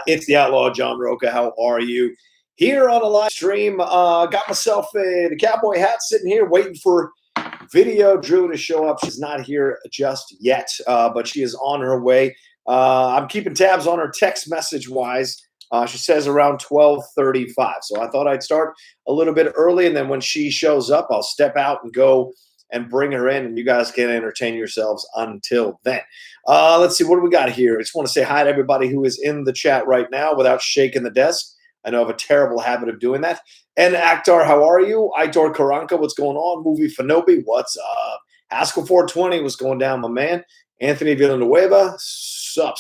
It's the Outlaw John Rocha. How are you? Here on a live stream, got myself the cowboy hat sitting here waiting for VideoDrew to show up. She's not here just yet, but she is on her way. I'm keeping tabs on her text message wise. She says around 12:35. So I thought I'd start a little bit early, and then when she shows up, I'll step out and go and bring her in, and you guys can entertain yourselves until then. Let's see, what do we got here? I just want to say hi to everybody who is in the chat right now without shaking the desk. I know I have a terrible habit of doing that. And Akhtar, how are you? Aitor Karanka, what's going on? Movie Fanobi, what's up? Haskell 420, what's going down, my man? Anthony Villanueva, sup.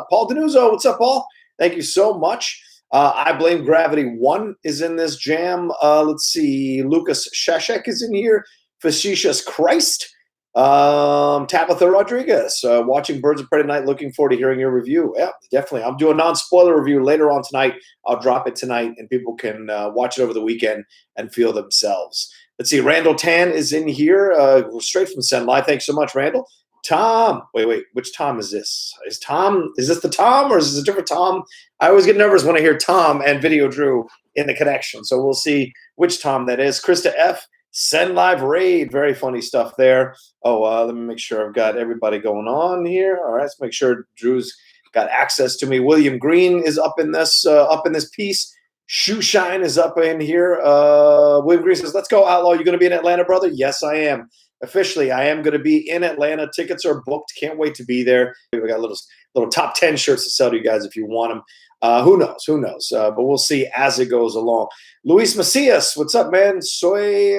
Paul Denuzzo, what's up, Paul? Thank you so much. I Blame Gravity 1 is in this jam. Let's see, Lucas Shashek is in here. Facetious Christ. Tabitha Rodriguez, watching Birds of Prey tonight. Looking forward to hearing your review. Yeah, definitely. I'm doing a non-spoiler review later on tonight. I'll drop it tonight, and people can watch it over the weekend and feel themselves. Let's see. Randall Tan is in here, straight from Send Live. Thanks so much, Randall. Tom. Wait. Which Tom is this? Is this the Tom, or is this a different Tom? I always get nervous when I hear Tom and VideoDrew in the connection. So we'll see which Tom that is. Krista F. Send Live Raid, very funny stuff there. Let me make sure I've got everybody going on here. All right, let's make sure Drew's got access to me. William Green is up in this piece. Shoeshine is up in here. William Green says, "Let's go, Outlaw. You going to be in Atlanta, brother?" Yes, I am. Officially, I am going to be in Atlanta. Tickets are booked. Can't wait to be there. We got little top 10 shirts to sell to you guys if you want them. Who knows? But we'll see as it goes along. Luis Macias, what's up, man? Soy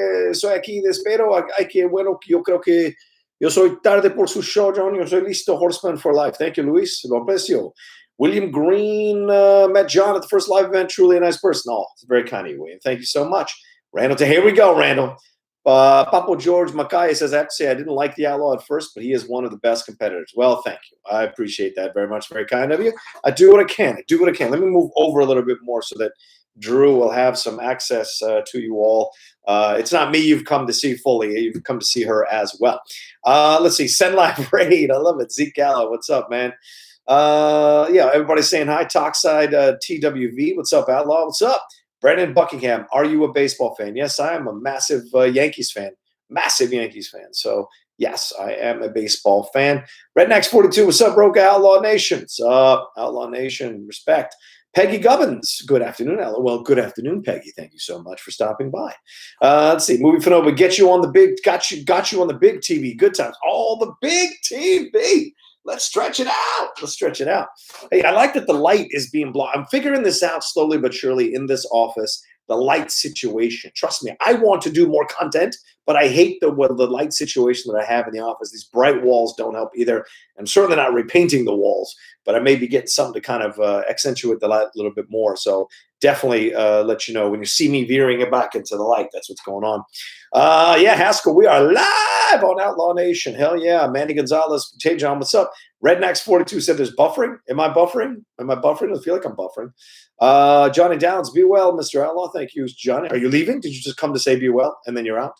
aquí de espero. Ay, qué bueno. Yo creo que yo soy tarde por su show, John. Yo soy listo, Horseman for life. Thank you, Luis. Lo aprecio. William Green met John at the first live event. Truly a nice person. Oh, it's very kind of you, William. Thank you so much. Randall, here we go, Randall. Papo George Mackay says, I have to say I didn't like the Outlaw at first, but he is one of the best competitors. Well, thank you. I appreciate that very much. Very kind of you. I do what I can. Let me move over a little bit more so that Drew will have some access to you all. It's not me you've come to see fully. You've come to see her as well. Let's see. Send Live Raid. I love it. Zeke Gallo. What's up, man? Everybody's saying hi. Talkside TWV. What's up, Outlaw? What's up? Brandon Buckingham, are you a baseball fan? Yes, I am a massive Yankees fan. Massive Yankees fan. So, yes, I am a baseball fan. Rednecks42, what's up, Rocha? Outlaw Nation. What's up, Outlaw Nation? Respect. Peggy Gubbins, good afternoon, Outlaw. Well, good afternoon, Peggy. Thank you so much for stopping by. Let's see. Movie Fanova, got you on the big TV. Good times. All the big TV. Let's stretch it out. Hey, I like that the light is being blocked. I'm figuring this out slowly but surely in this office, the light situation. Trust me, I want to do more content, but I hate the light situation that I have in the office. These bright walls don't help either. I'm certainly not repainting the walls, but I may be getting something to kind of accentuate the light a little bit more. So definitely let you know when you see me veering it back into the light. That's what's going on. Haskell, we are live on Outlaw Nation. Hell yeah. Manny Gonzalez, Hey John, what's up? Rednax42 said there's buffering. Am I buffering? I feel like I'm buffering. Johnny Downs, be well, Mr. Outlaw. Thank you, Johnny. Are you leaving? Did you just come to say be well and then you're out?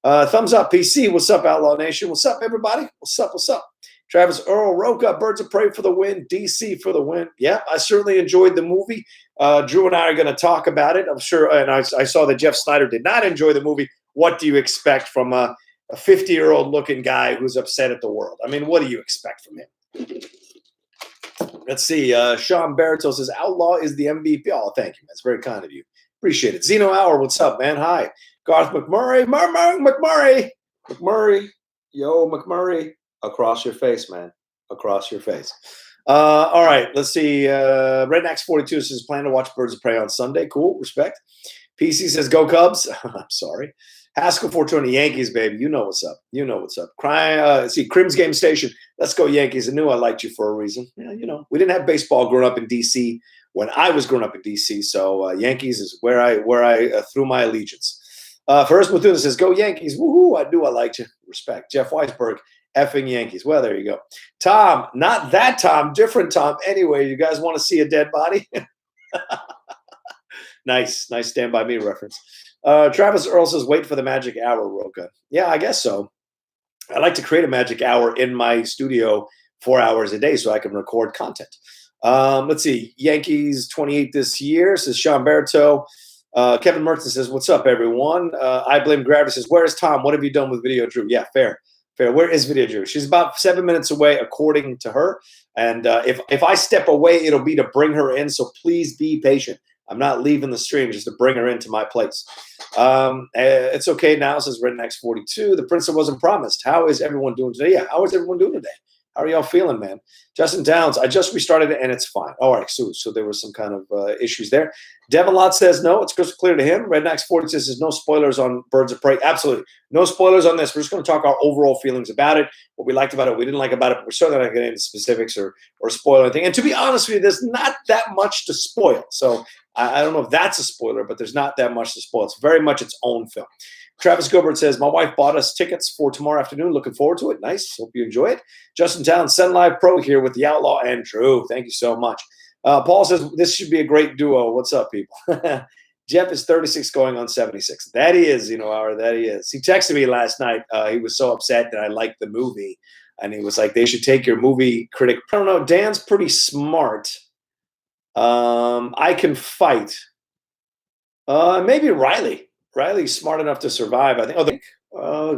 Thumbs up, PC. What's up, Outlaw Nation? What's up, everybody? What's up? Travis Earl, Rocha, Birds of Prey for the win. DC for the win. Yeah, I certainly enjoyed the movie. Drew and I are going to talk about it, I'm sure. And I saw that Jeff Snyder did not enjoy the movie. What do you expect from a 50-year-old looking guy who's upset at the world? I mean, what do you expect from him? Let's see. Sean Barreto says, Outlaw is the MVP. Oh, thank you, man. It's very kind of you. Appreciate it. Zeno Hour, what's up, man? Hi. Garth McMurray. McMurray. Yo, McMurray. Across your face, man. Across your face. All right. Let's see. Rednax42 says, plan to watch Birds of Prey on Sunday. Cool. Respect. PC says, go Cubs. I'm sorry. Haskell 420 Yankees, baby. You know what's up. Crim's Game Station. Let's go Yankees. I knew I liked you for a reason. Yeah, we didn't have baseball growing up in D.C. when I was growing up in D.C. So Yankees is where I threw my allegiance. First Methuna says, go Yankees. Woohoo. I knew I liked you. Respect. Jeff Weisberg, effing Yankees. Well, there you go. Tom, not that Tom, different Tom. Anyway, you guys want to see a dead body? Nice Stand By Me reference. Travis Earl says, wait for the magic hour, Rocha. Yeah, I guess so. I like to create a magic hour in my studio 4 hours a day so I can record content. Let's see. Yankees 28 this year, says Sean Berto. Kevin Merton says, what's up, everyone? I Blame Gravity says, where is Tom? What have you done with VideoDrew? Yeah, fair. Where is VideoDrew? She's about 7 minutes away, according to her. And if I step away, it'll be to bring her in. So please be patient. I'm not leaving the stream just to bring her into my place. It's okay now, says Rednex42. The Prince that wasn't promised. How is everyone doing today? Yeah, how is everyone doing today? How are y'all feeling, man? Justin Downs, I just restarted it and it's fine. All right, so there were some kind of issues there. Devin Lott says no, it's crystal clear to him. Rednex40 says no spoilers on Birds of Prey. Absolutely. No spoilers on this. We're just going to talk our overall feelings about it, what we liked about it, what we didn't like about it. But we're certainly not going to get into specifics or spoil anything. And to be honest with you, there's not that much to spoil. So I don't know if that's a spoiler, but there's not that much to spoil. It's very much its own film. Travis Gilbert says, my wife bought us tickets for tomorrow afternoon. Looking forward to it. Nice. Hope you enjoy it. Justin Towns, Send Live Pro here with the Outlaw and Drew. Thank you so much. Paul says, this should be a great duo. What's up, people? Jeff is 36 going on 76. That he is, that he is. He texted me last night. He was so upset that I liked the movie. And he was like, they should take your movie critic. I don't know. Dan's pretty smart. I can fight. Maybe Riley. Riley's smart enough to survive, I think.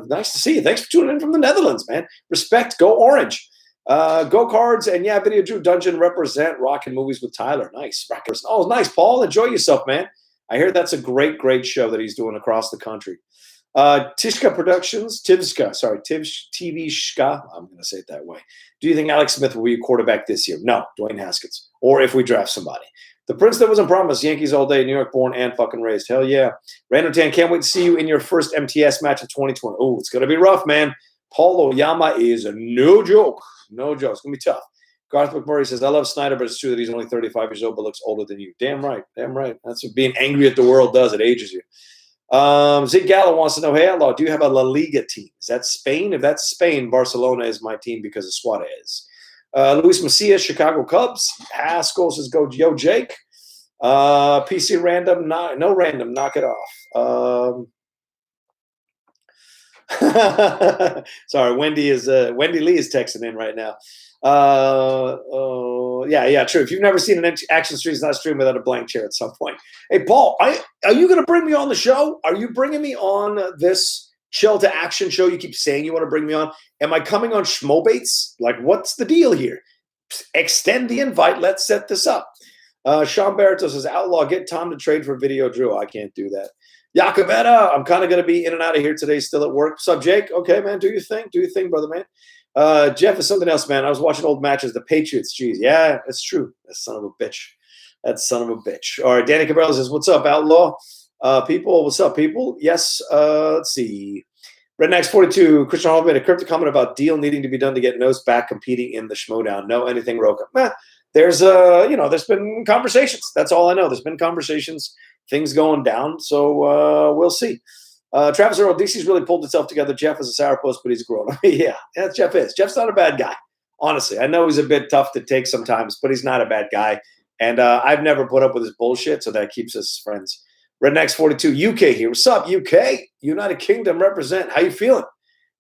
Nice to see you. Thanks for tuning in from the Netherlands, man. Respect. Go Orange. Go Cards. And yeah, VideoDrew Dungeon represent Rockin' Movies with Tyler. Nice. Oh, nice, Paul. Enjoy yourself, man. I hear that's a great, great show that he's doing across the country. Tishka Productions. Tivshka. I'm going to say it that way. Do you think Alex Smith will be a quarterback this year? No. Dwayne Haskins. Or if we draft somebody. The Prince that wasn't promised. Yankees all day. New York born and fucking raised. Hell yeah. Random Tan, can't wait to see you in your first MTS match of 2020. Oh, it's going to be rough, man. Paulo Yama is no joke. No joke. It's going to be tough. Garth McMurray says, I love Snyder, but it's true that he's only 35 years old but looks older than you. Damn right. Damn right. That's what being angry at the world does. It ages you. Zig Gallo wants to know, hey, Outlaw, do you have a La Liga team? Is that Spain? If that's Spain, Barcelona is my team because of Suarez. Luis Macias, Chicago Cubs. Haskell says, go, yo, Jake. PC random, no random, knock it off. Sorry, Wendy Lee is texting in right now. Yeah, true. If you've never seen an action stream, it's not a stream without a blank chair at some point. Hey, Paul, are you going to bring me on the show? Are you bringing me on this chill to action show? You keep saying you want to bring me on. Am I coming on Schmoebaits? Like, what's the deal here? Extend the invite. Let's set this up. Sean Barreto says, Outlaw, get Tom to trade for VideoDrew. I can't do that. Yakavetta, I'm kind of going to be in and out of here today, still at work. What's up, Jake? Okay, man, do your thing. Do your thing, brother, man. Jeff is something else, man. I was watching old matches. The Patriots, geez. Yeah, that's true. That son of a bitch. That son of a bitch. All right, Danny Cabral says, what's up, Outlaw? People, what's up, people? Yes, let's see. Rednex42, Christian Hall made a cryptic comment about deal needing to be done to get Nose back competing in the Schmoedown. No, anything, Rocha. There's there's been conversations. That's all I know. There's been conversations, things going down. So we'll see. Travis Earl, DC's really pulled itself together. Jeff is a sourpuss, but he's grown. Yeah, Jeff is. Jeff's not a bad guy. Honestly, I know he's a bit tough to take sometimes, but he's not a bad guy. And I've never put up with his bullshit, so that keeps us friends. Rednex42, UK here. What's up, UK? United Kingdom represent. How you feeling?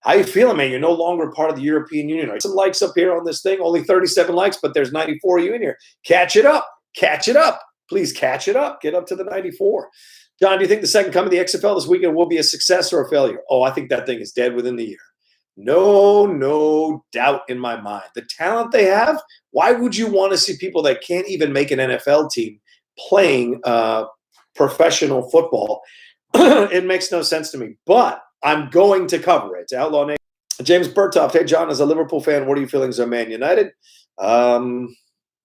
How you feeling, man? You're no longer part of the European Union. Some likes up here on this thing. Only 37 likes, but there's 94 of you in here. Catch it up. Catch it up. Please catch it up. Get up to the 94. John, do you think the second coming of the XFL this weekend will be a success or a failure? Oh, I think that thing is dead within the year. No doubt in my mind. The talent they have, why would you want to see people that can't even make an NFL team playing professional football? It makes no sense to me, but I'm going to cover it. Outlaw Nation. James Bertoft. Hey, John, as a Liverpool fan, what are your feelings on Man United?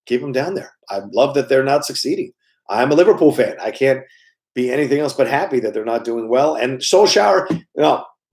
Keep them down there. I love that they're not succeeding. I'm a Liverpool fan. I can't be anything else but happy that they're not doing well. And Solskjaer,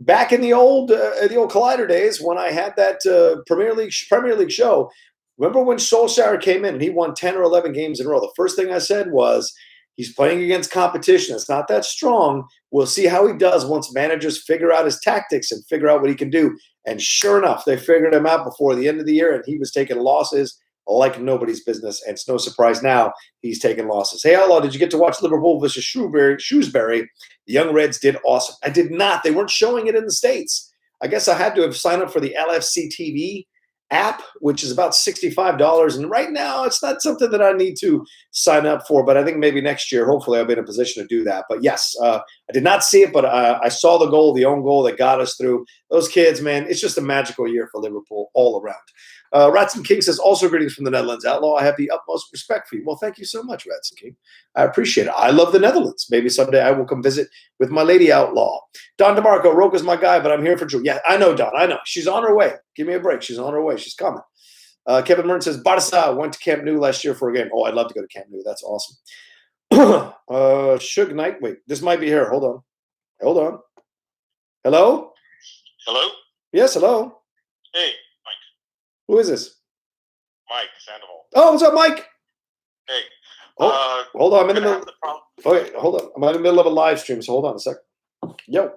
back in the old Collider days when I had that Premier League show, remember when Solskjaer came in and he won 10 or 11 games in a row? The first thing I said was, he's playing against competition. It's not that strong. We'll see how he does once managers figure out his tactics and figure out what he can do. And sure enough, they figured him out before the end of the year, and he was taking losses like nobody's business. And it's no surprise now he's taking losses. Hey, Outlaw, did you get to watch Liverpool versus Shrewsbury? The Young Reds did awesome. I did not. They weren't showing it in the States. I guess I had to have signed up for the LFC TV app, which is about $65. And right now, it's not something that I need to sign up for, but I think maybe next year, hopefully, I'll be in a position to do that. But yes, I did not see it, but I saw the goal, the own goal that got us through. Those kids, man, it's just a magical year for Liverpool all around. Ratson King says, also greetings from the Netherlands. Outlaw, I have the utmost respect for you. Well, thank you so much, Ratson King. I appreciate it. I love the Netherlands. Maybe someday I will come visit with my lady Outlaw. Don DeMarco, Rocha's my guy, but I'm here for Drew. Yeah, I know, Don. I know. She's on her way. Give me a break. She's on her way. She's coming. Kevin Merton says, Barca went to Camp Nou last year for a game. Oh, I'd love to go to Camp Nou. That's awesome. Suge Knight. Wait, this might be her. Hold on. Hold on. Hello? Hello? Yes, hello. Hey, Mike. Who is this? Mike Sandoval. Oh, what's up, Mike? Hey. Oh, hold on. I'm in the middle. Okay, hold on. I'm in the middle of a live stream, so hold on a second. Yo.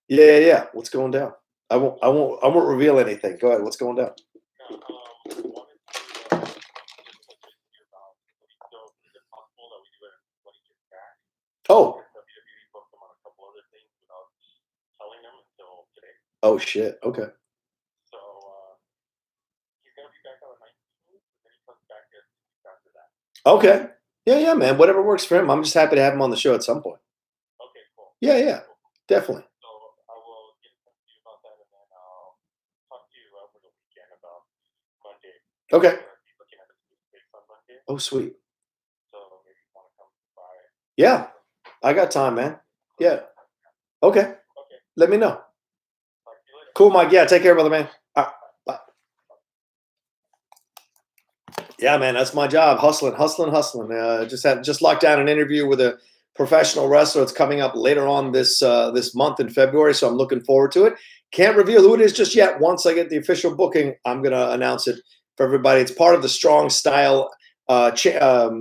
Yeah. What's going down? I won't reveal anything. Go ahead. What's going down? Oh. Oh shit. Okay. So he's gonna be back on the 19th, and then he comes back after that. Okay. Yeah, man. Whatever works for him. I'm just happy to have him on the show at some point. Okay, cool. Yeah. Cool. Definitely. So I will get in touch with you about that, and then I'll talk to you over the weekend about Monday. Okay. Looking at the dates on Monday. Oh, sweet. So maybe you want to come by. Yeah, I got time, man. Yeah. Okay. Let me know. Cool, Mike. Yeah, take care, brother, man. All right, bye. Yeah, man, that's my job. Hustling. Just locked down an interview with a professional wrestler. It's coming up later on this month in February, so I'm looking forward to it. Can't reveal who it is just yet. Once I get the official booking, I'm gonna announce it for everybody. It's part of the Strong Style show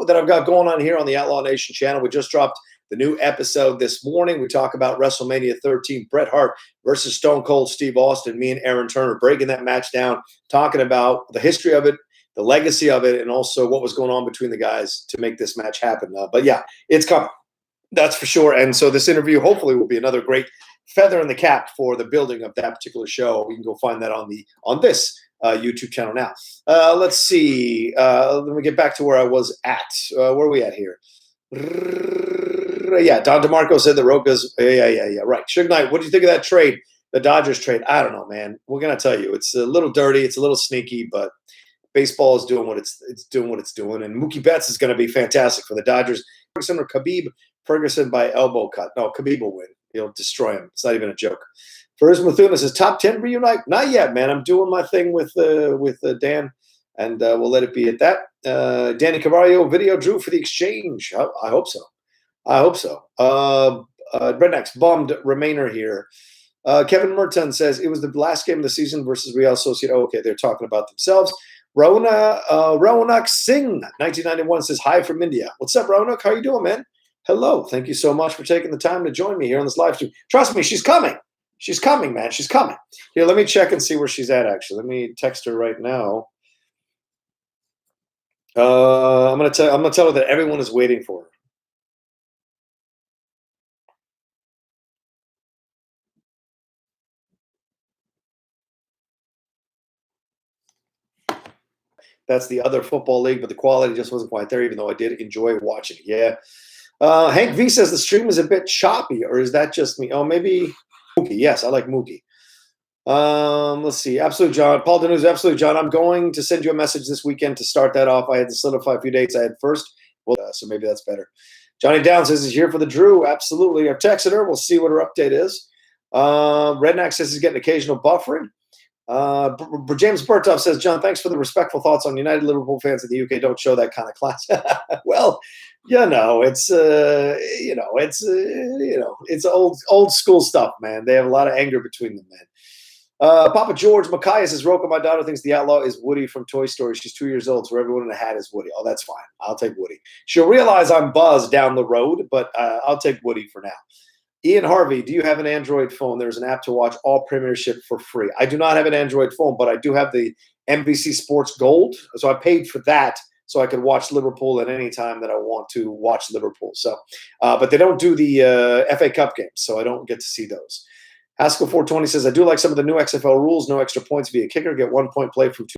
that I've got going on here on the Outlaw Nation channel. We just dropped the new episode this morning. We talk about WrestleMania 13, Bret Hart versus Stone Cold Steve Austin. Me and Aaron Turner breaking that match down, talking about the history of it, the legacy of it, and also what was going on between the guys to make this match happen. But yeah, it's coming. That's for sure. And so this interview hopefully will be another great feather in the cap for the building of that particular show. You can go find that on this YouTube channel now. Let's see. Let me get back to where I was at. Where are we at here? Yeah, Don DeMarco said the Rocha's. Yeah. Right. Suge Knight, what do you think of that trade? The Dodgers trade? I don't know, man. We're gonna tell you, it's a little dirty, it's a little sneaky, but baseball is doing what it's doing what it's doing, and Mookie Betts is going to be fantastic for the Dodgers. Ferguson or Khabib? Ferguson by elbow cut. No, Khabib will win. He'll destroy him. It's not even a joke. First, Methuna says top 10 reunite. Not yet, man. I'm doing my thing with Dan, and we'll let it be at that. Danny Cavallo, VideoDrew for the exchange. I hope so. Rednecks bummed Remainer here. Kevin Merton says it was the last game of the season versus Real Sociedad. Oh, okay, they're talking about themselves. Ronak Singh, 1991 says hi from India. What's up, Ronak? How you doing, man? Hello. Thank you so much for taking the time to join me here on this live stream. Trust me, she's coming. She's coming, man. She's coming. Here, let me check and see where she's at, actually. Let me text her right now. I'm gonna tell her that everyone is waiting for her. That's the other football league, but the quality just wasn't quite there, even though I did enjoy watching it. Yeah. Hank V says the stream is a bit choppy, or is that just me? Oh, maybe Mookie. Yes, I like Mookie. Let's see. Absolute John. Paul Denuz, Absolute John. I'm going to send you a message this weekend to start that off. I had to solidify a few dates I had first. Well, so maybe that's better. Johnny Down says he's here for the Drew. Absolutely. I've texted her. We'll see what her update is. Redneck says he's getting occasional buffering. James Bertoff says, John, thanks for the respectful thoughts on United Liverpool fans in the UK. Don't show that kind of class. Well, it's old school stuff, man. They have a lot of anger between them, man. Papa George Mackay says, Rocha, my daughter thinks the Outlaw is Woody from Toy Story. She's 2 years old, so everyone in a hat is Woody. Oh, that's fine. I'll take Woody. She'll realize I'm Buzz down the road, but I'll take Woody for now. Ian Harvey, do you have an Android phone? There's an app to watch all Premiership for free. I do not have an Android phone, but I do have the NBC Sports Gold. So I paid for that so I could watch Liverpool at any time that I want to watch Liverpool. So, but they don't do the FA Cup games, so I don't get to see those. Haskell 420 says, I do like some of the new XFL rules. No extra points via kicker. Get 1 point play from 2.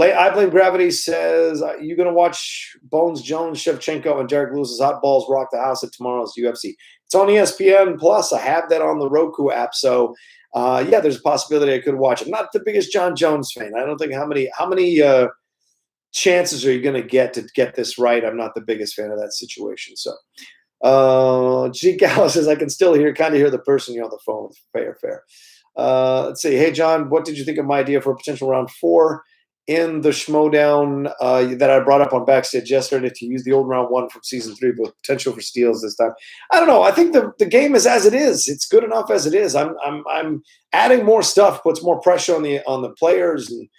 I Blame Gravity says, you going to watch Bones Jones, Shevchenko, and Derek Lewis's Hot Balls rock the house at tomorrow's UFC? It's on ESPN Plus. I have that on the Roku app. So, yeah, there's a possibility I could watch it. I'm not the biggest John Jones fan. I don't think how many chances are you going to get this right? I'm not the biggest fan of that situation. So, G. Gallo says, I can still kind of hear the person you're on the phone with. Fair. Let's see. Hey, John, what did you think of my idea for a potential round 4 in the Schmoedown that I brought up on Backstage yesterday to use the old round 1 from season 3 with potential for steals this time? I don't know. I think the game is as it is. It's good enough as it is. I'm adding more stuff, puts more pressure on the players, and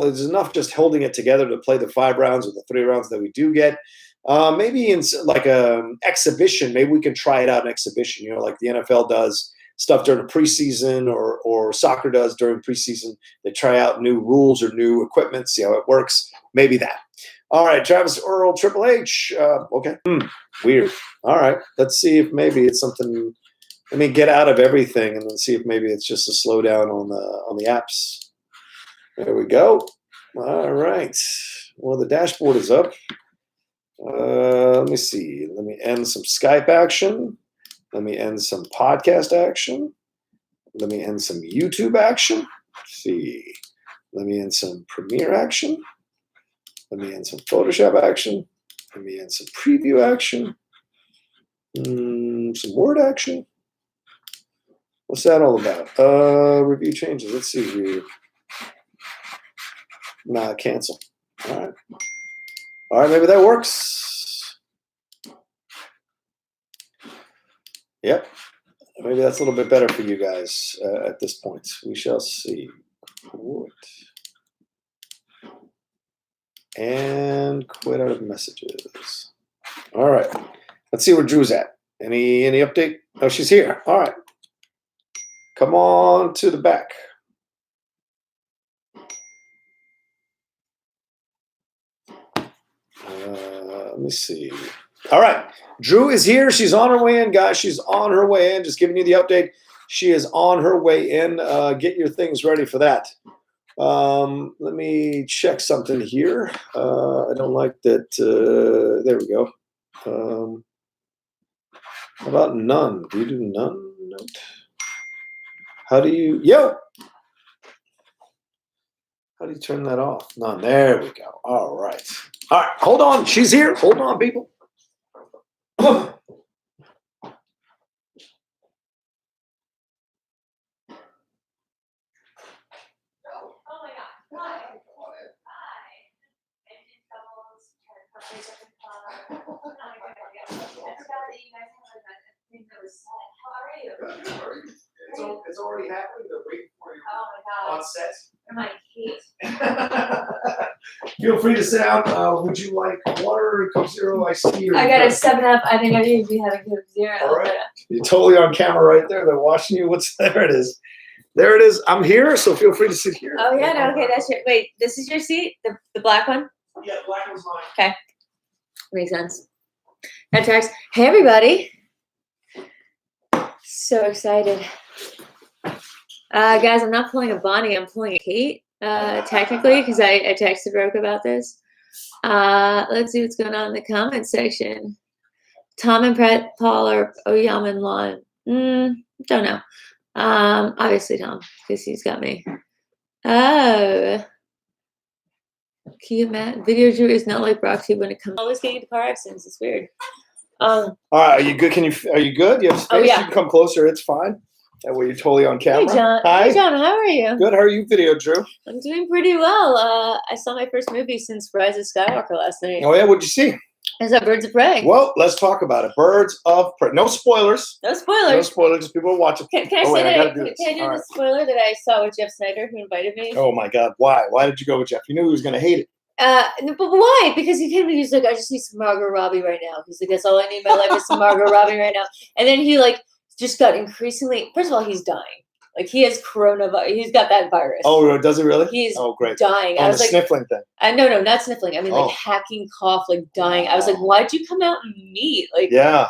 there's enough just holding it together to play the 5 rounds or the 3 rounds that we do get. Maybe in like a exhibition, maybe we can try it out in exhibition, like the NFL does stuff during the preseason or soccer does during preseason. They try out new rules or new equipment, see how it works. Maybe that. All right, Travis Earl, Triple H. Okay, weird. All right, let's see if maybe it's something. Let me get out of everything and then see if maybe it's just a slowdown on the apps. There we go. All right. Well, the dashboard is up. Let me see. Let me end some Skype action. Let me end some podcast action. Let me end some YouTube action. Let's see. Let me end some Premiere action. Let me end some Photoshop action. Let me end some preview action. Some Word action. What's that all about? Review changes. Let's see here. Nah, cancel. All right. All right, maybe that works. Yep. Maybe that's a little bit better for you guys at this point. We shall see. Quit. And quit out of messages. All right. Let's see where Drew's at. Any update? Oh, she's here. All right. Come on to the back. Let me see. All right. Drew is here. She's on her way in, guys. She's on her way in. Just giving you the update. She is on her way in. Get your things ready for that. Let me check something here. I don't like that. There we go. How about none? Do you do none? Note? How do you? Yo! How do you turn that off? None. There we go. All right. All right. Hold on. She's here. Hold on, people. Oh my God. Hi. It's already happening. They're waiting for you. Oh my God. On set. Am I Kate? Feel free to sit down. Would you like water, Coke Zero, iced tea? I got a 7-Up. I think I need to be having Coke Zero. All right. You're totally on camera right there. They're watching you. There it is. There it is. I'm here, so feel free to sit here. Oh, yeah. No, okay. That's your. Wait, this is your seat? The black one? Yeah, the black one's mine. Okay. Makes sense. That tracks. Hey, everybody. So excited. Guys, I'm not pulling a Bonnie. I'm pulling a Kate, technically, because I texted Rocha about this. Let's see what's going on in the comment section. Tom and Paul are Oyam and Lon. Don't know. Obviously Tom, because he's got me. Oh. Cute, Matt. VideoDrew is not like Roxy when it comes. Always getting into car accidents. It's weird. All right, are you good? Are you good? You have space? Oh, yeah. You can come closer. It's fine. That way you're totally on camera. Hey, John. Hi. Hey, John. How are you? Good. How are you, VideoDrew? I'm doing pretty well. I saw my first movie since Rise of Skywalker last night. Oh, yeah? What'd you see? Is that Birds of Prey? Well, let's talk about it. Birds of Prey. No spoilers. No spoilers. No spoilers because people are watching. Can I say that? Can I do the spoiler that I saw with Jeff Snyder, who invited me? Oh, my God. Why? Why did you go with Jeff? You knew he was going to hate it. No, but why? Because he came to me, he's like, I just need some Margot Robbie right now. He's like, that's all I need in my life is some Margot Robbie right now. And then he just got increasingly, first of all, he's dying. He has coronavirus. He's got that virus. Oh, does he really? He's great. dying. On I was the sniffling thing. No, not sniffling. I mean, hacking cough, dying. I was like, why'd you come out and meet? Yeah.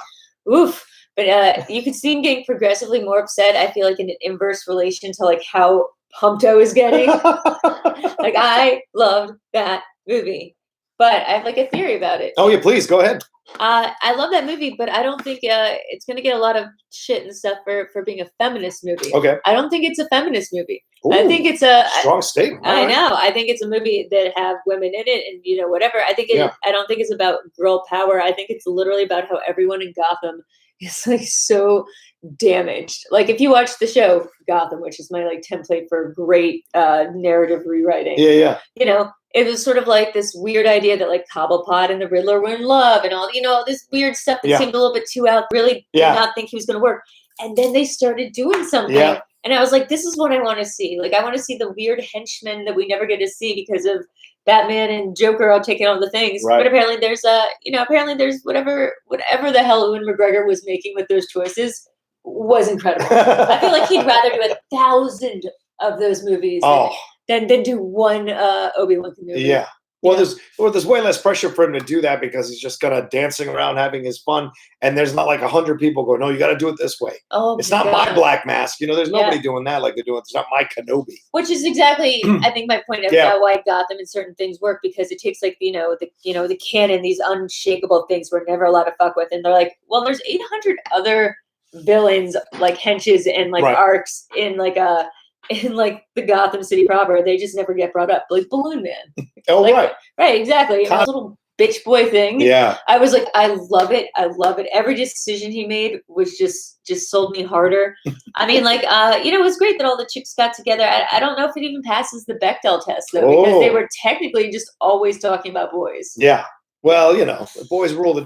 Oof. But you could see him getting progressively more upset. I feel like in an inverse relation to like how pumped I was getting. Like I loved that movie, but I have like a theory about it. Oh yeah, please go ahead. I love that movie, but I don't think it's gonna get a lot of shit and stuff for being a feminist movie. Okay. I don't think it's a feminist movie. Ooh, I think it's a strong statement. I All right. know. I think it's a movie that have women in it, and whatever. I think I don't think it's about girl power. I think it's literally about how everyone in Gotham is like so damaged. Like if you watch the show Gotham, which is my like template for great narrative rewriting. Yeah, yeah. It was sort of like this weird idea that like Cobblepot and the Riddler were in love and all, this weird stuff that seemed a little bit too out. Really did not think he was going to work. And then they started doing something. Yeah. And I was like, this is what I want to see. Like, I want to see the weird henchmen that we never get to see because of Batman and Joker all taking on the things. Right. But apparently there's there's whatever the hell Ewan McGregor was making with those choices was incredible. I feel like he'd rather do 1,000 of those movies than do one Obi-Wan movie. Yeah. Well, there's way less pressure for him to do that because he's just kind of dancing around having his fun, and there's not like 100 people going, "No, you got to do it this way." Oh, it's not my Black Mask. There's nobody doing that like they're doing. It's not my Kenobi. Which is exactly, I think, my point about why Gotham and certain things work, because it takes like the canon, these unshakable things we're never allowed to fuck with, and they're like, well, there's 800 other villains like henches and like arcs in the Gotham City proper. They just never get brought up, like Balloon Man. Oh, right, exactly. A little bitch boy thing. Yeah, I was like, I love it. Every decision he made was just sold me harder. I mean, it was great that all the chicks got together. I don't know if it even passes the Bechdel test though, because they were technically just always talking about boys. Yeah. Well, boys rule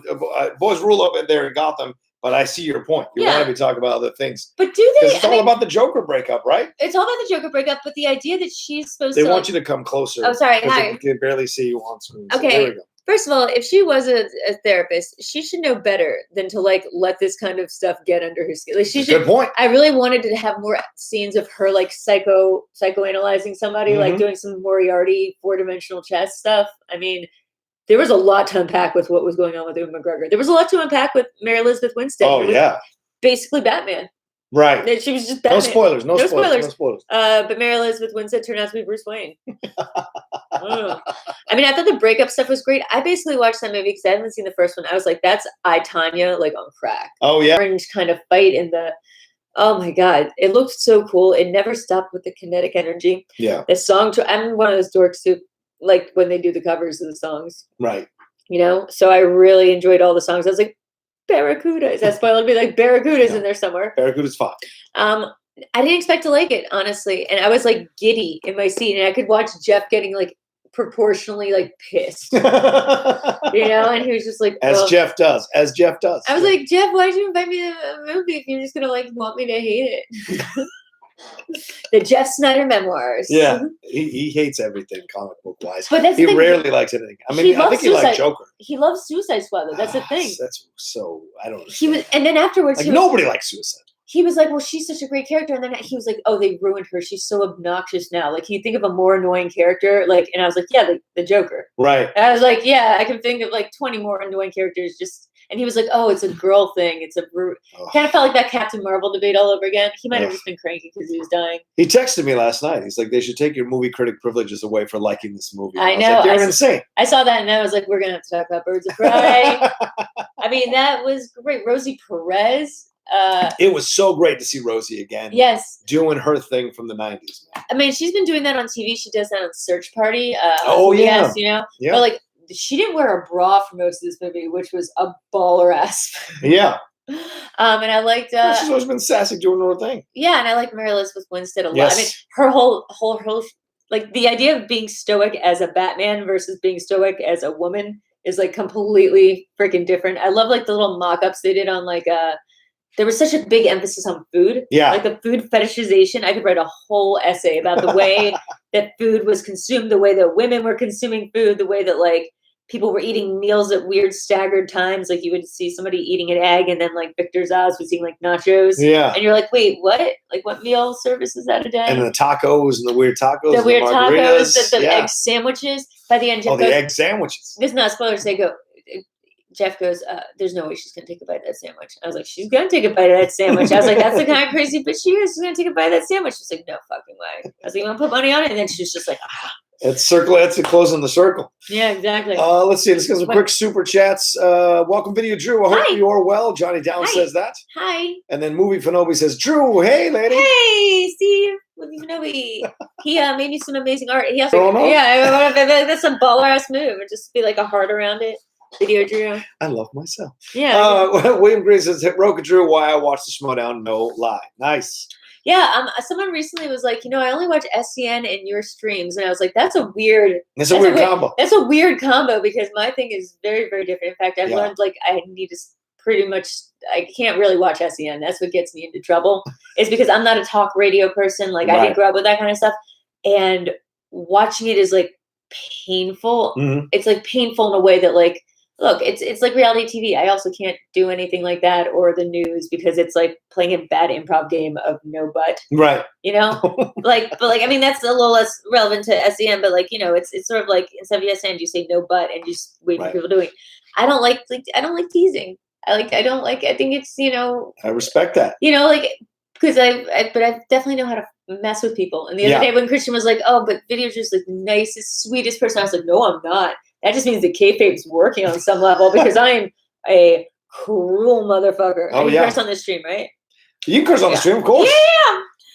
up in there in Gotham. But I see your point. You want to be talking about other things. But do they? It's all about the Joker breakup, right? It's all about the Joker breakup, but the idea that she's supposed to... They want you to come closer. Oh, sorry. Hi. You can barely see you on screen. So okay. There we go. First of all, if she was a therapist, she should know better than to let this kind of stuff get under her skin. Like Good point. I really wanted to have more scenes of her like psychoanalyzing somebody, like doing some Moriarty 4-dimensional chess stuff. I mean, there was a lot to unpack with what was going on with Ewan McGregor. There was a lot to unpack with Mary Elizabeth Winstead. Oh, yeah. Basically Batman. Right. She was just Batman. No spoilers. But Mary Elizabeth Winstead turned out to be Bruce Wayne. I mean, I thought the breakup stuff was great. I basically watched that movie because I haven't seen the first one. I was like, that's I, Tanya, like on crack. Oh, yeah. Orange kind of fight in the... Oh, my God. It looked so cool. It never stopped with the kinetic energy. Yeah. The song... I'm one of those dorks who... like when they do the covers of the songs. Right. So I really enjoyed all the songs. I was like, Barracuda. Is that spoiled? Be like, Barracuda's in there somewhere. Barracuda's fine. I didn't expect to like it, honestly. And I was like giddy in my seat, and I could watch Jeff getting like proportionally like pissed. And he was just like, As Jeff does. I was like, Jeff, why'd you invite me to a movie if you're just gonna like want me to hate it? The Jeff Snyder memoirs. Yeah, he hates everything comic book wise. But that's he rarely likes anything. I mean, I think he liked Joker. He loves Suicide Squad. Though. That's the thing. That's so I don't know. And then afterwards, nobody likes Suicide. He was like, well, she's such a great character, and then he was like, oh, they ruined her. She's so obnoxious now. Like, can you think of a more annoying character? Like, and I was like, yeah, the Joker. Right. And I was like, yeah, I can think of like 20 more annoying characters. And he was like, oh, it's a girl thing. It's kind of felt like that Captain Marvel debate all over again. He might have just been cranky because he was dying. He texted me last night. He's like, they should take your movie critic privileges away for liking this movie. I know. Like, you're insane. I saw that and I was like, we're going to have to talk about Birds of Prey. I mean, that was great. Rosie Perez. It was so great to see Rosie again. Yes. Doing her thing from the 90s, man. I mean, she's been doing that on TV. She does that on Search Party. Yeah. Yeah. Yeah. But like, she didn't wear a bra for most of this movie, which was a baller ass. Yeah. And I liked. She's always been sassy doing her thing. Yeah, and I like Mary Elizabeth Winstead a lot. Yes. I mean, her whole like the idea of being stoic as a Batman versus being stoic as a woman is like completely freaking different. I love like the little mock-ups they did on like there was such a big emphasis on food. Yeah. Like the food fetishization. I could write a whole essay about the way that food was consumed, the way that women were consuming food, the way that like people were eating meals at weird staggered times. Like you would see somebody eating an egg and then like Victor Zaz was eating like nachos. Yeah. And you're like, wait, what? Like what meal service is that a day? And the tacos and the weird tacos. The weird tacos, the yeah. egg sandwiches. By the end, the egg sandwiches. This is not spoilers. They go, Jeff goes, there's no way she's going to take a bite of that sandwich. I was like, she's going to take a bite of that sandwich. I was like, that's the kind of crazy bitch she is. She's going to take a bite of that sandwich. She's like, no fucking way. I was like, you want to put money on it? And then she was just like, ah. It's closing the circle. Yeah, exactly. Let's see. Let's get some quick super chats. Welcome, VideoDrew. I hope you're well. Johnny Down says that. Hi. And then Movie Fanobi says, Drew, hey, lady. Hey, Steve. Movie Fanobi. He made me some amazing art. He also, Oh, no? yeah, that's a baller ass move. It just be like a heart around it. VideoDrew. I love myself. Yeah. William Green says, Rocha Drew, why I watched the Schmoedown, no lie. Nice. Yeah, someone recently was like, I only watch SCN in your streams, and I was like, that's a weird combo. That's a weird combo because my thing is very, very different. In fact, I've learned like I need to pretty much, I can't really watch SCN. That's what gets me into trouble. It's because I'm not a talk radio person. Like I didn't grow up with that kind of stuff, and watching it is like painful. Mm-hmm. It's like painful in a way that like. Look, it's like reality TV. I also can't do anything like that or the news because it's like playing a bad improv game of no butt. Right. But I mean, that's a little less relevant to SEM, but like, it's sort of like instead of yes and you say no butt and just wait for people doing. I don't like teasing. I think it's, I respect that. Because but I definitely know how to mess with people. And the other day when Christian was like, oh, but VideoDrew's like the nicest, sweetest person, I was like, no, I'm not. That just means the kayfabe's working on some level because I am a cruel motherfucker. Oh, you curse on the stream, right? You can curse on the stream, of course.